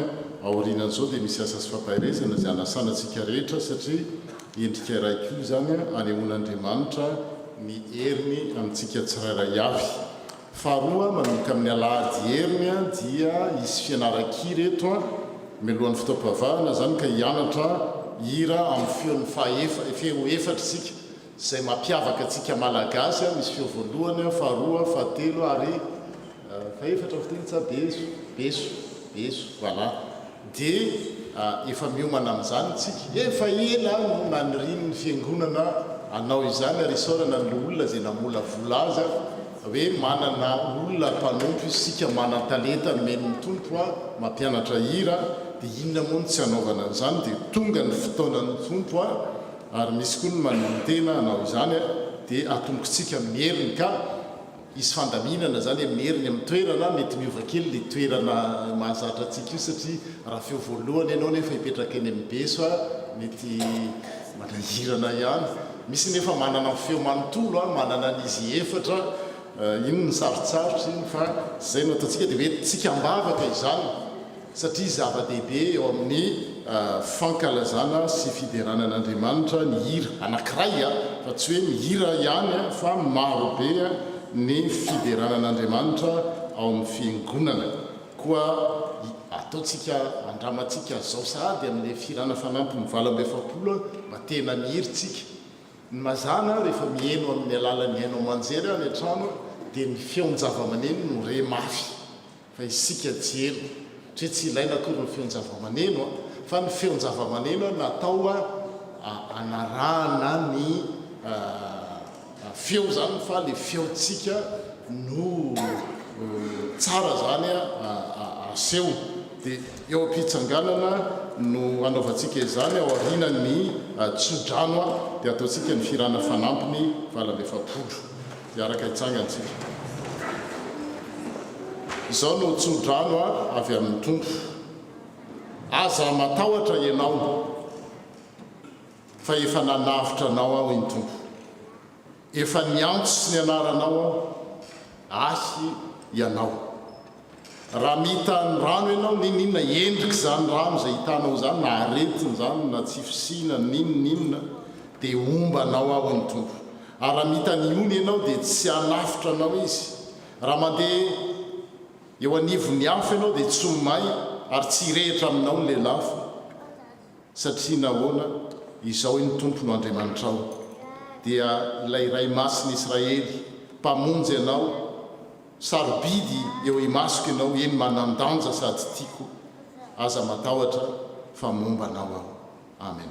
aorianan'izao dia misy asa sy fampahirezana izay anasanantsika rehetra satria endrika raiko zany anehoan'Andriamanitra ny heriny amintsika tsirairay avy. Faharoa manomboka amin'ny alahady heriny dia isy fianaran-ky reto milohan'ny fitaom-pavahana zany ka hianatra hira amin'ny feo efatra sika izay mampiavaka antsika malagasy. Misy feo voalohany, faharoa, fahatelo ary faefatra fiteny beso voilà. Dia efa miomana amin'izany tsika efa ela no naniriany ny fiangonana anao izany ary isaorana ny olona zay namola vola azy hoe manana olona mpanompo isika manan-talenta nomen'ny tompo mampianatra hira, dia inona moa tsy anaovana an'izany dia tonga ny fotoanan'ny tompo ary misy koa ny manomtena anao izany dia atombokontsika amin'ny heriny ka isy fandaminana zany amin'ny heriny amin'ny toerana mety miova kely le toerana mahazatra antsika io satria raha feo voalohany ianao nefa hipetraka eny amin'ny beso mety manahirana ihany. Misy nefa manana feo manontolo manana an'izy efatra, ino ny sarotsarotra iny fa zay no ataontsika dia hoe tsika mbavaka izany satria zava-dehibe eo amin'ny fankalazana sy fideranan'Andriamanitra ny hira anankiray fa tsy hoe mihira ihany fa maro be ny fideranan'Andriamanitra ao amin'ny fiangonana. Koa ataontsika andramantsika zao sahady amin'ilay firana fanampy mivala amby efapolo mba tena mihiritsika. Ny mazana rehefa mihaino amin'ny alalan'ny haino manjery any an-trano dia ny feon-java-maneno no re mafy fa isika tsy eno hoe tsy ilaina akory ny feon-java-maneno fa ny feon-java-maneno natao anarahana ny feo zany fa le feontsika no tsara zany aseho dia eo am-pitsanganana no anaovantsika izany ao arinany tsodrano dia ataontsika ny firana fanampiny valavefapolo dia araka hitsangantsika izao no tsodrano avy amin'ny tompo aza matahotra ianao fa efa nanavitra anao aho iny tompo efa niantso sy ny anaranao aho ahy ianao raha mihita ny rano ianao ninninona endrika zany rano zay hitanao zany na aretiny zany na tsy fisina ninninna dia ombanao aho ny tompo ary raha mihita ny ony ianao dia tsy hanafitra anao izy raha mandeha eo anivony hafa ianao dia tsy homay ary tsy rehetra aminao ny lelafa satria nahoana izao iny tompo no Andriamanitra ao dia ilay ray masiny Israely mpamonjy ianao sarobidy eo imasoko ianao eny manandanja sady tiako aza matahotra fa momba anao aho amen.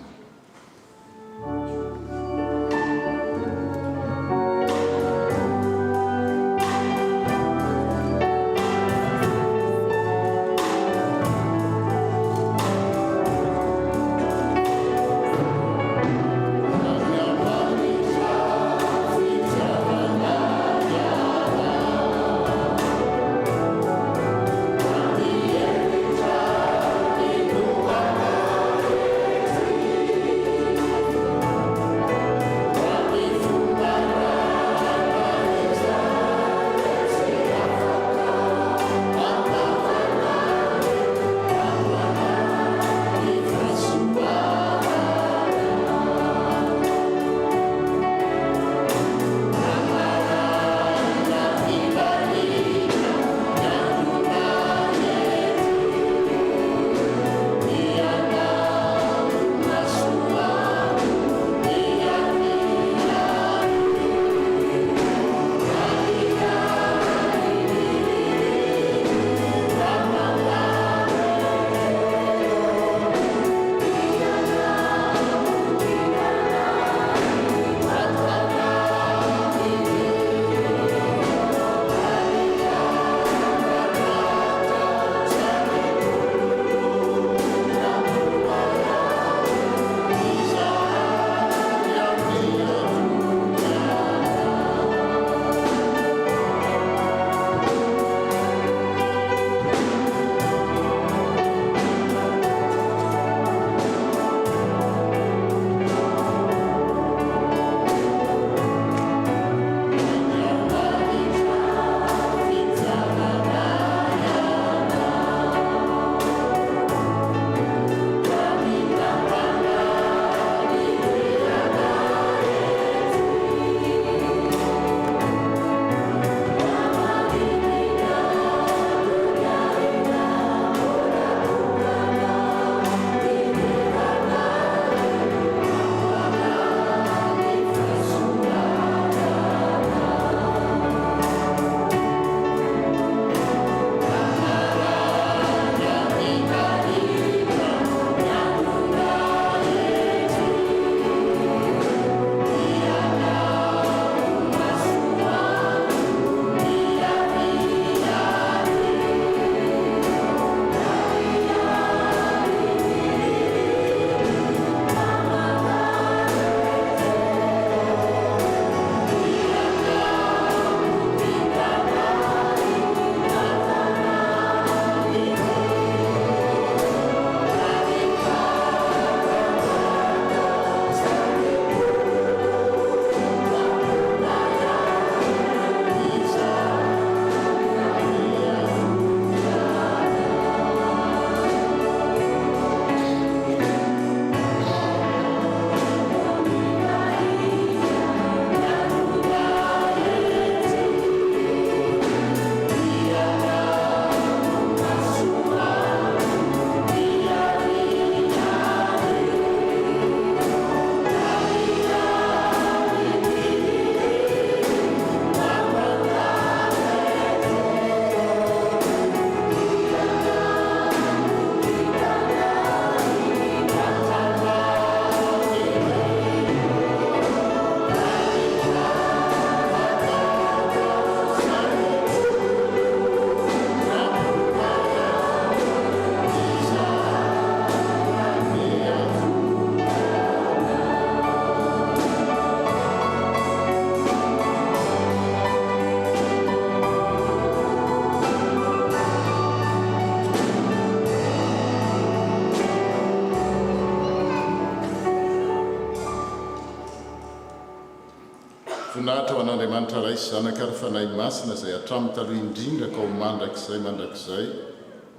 Voninahitra ho an'Andriamanitra raisy zanaka ary fanahy masina izay hatramin'ny taloha indrindra ka ho mandrakizay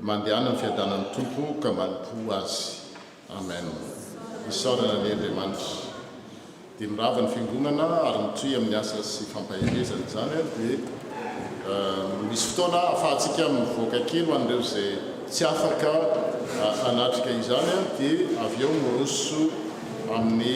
mandehana ny fiadanan'ny tompo ka manompo azy. Amen. Isaorana ny Andriamanitra. Dia mirava ny fiangonana ary mitohy amin'ny asa sy fampahelezana izany dia misy fotoana ahafahantsika mivoaka kely ho an'ireo izay tsy afaka anatrika izany dia avy eo miroso amin'ny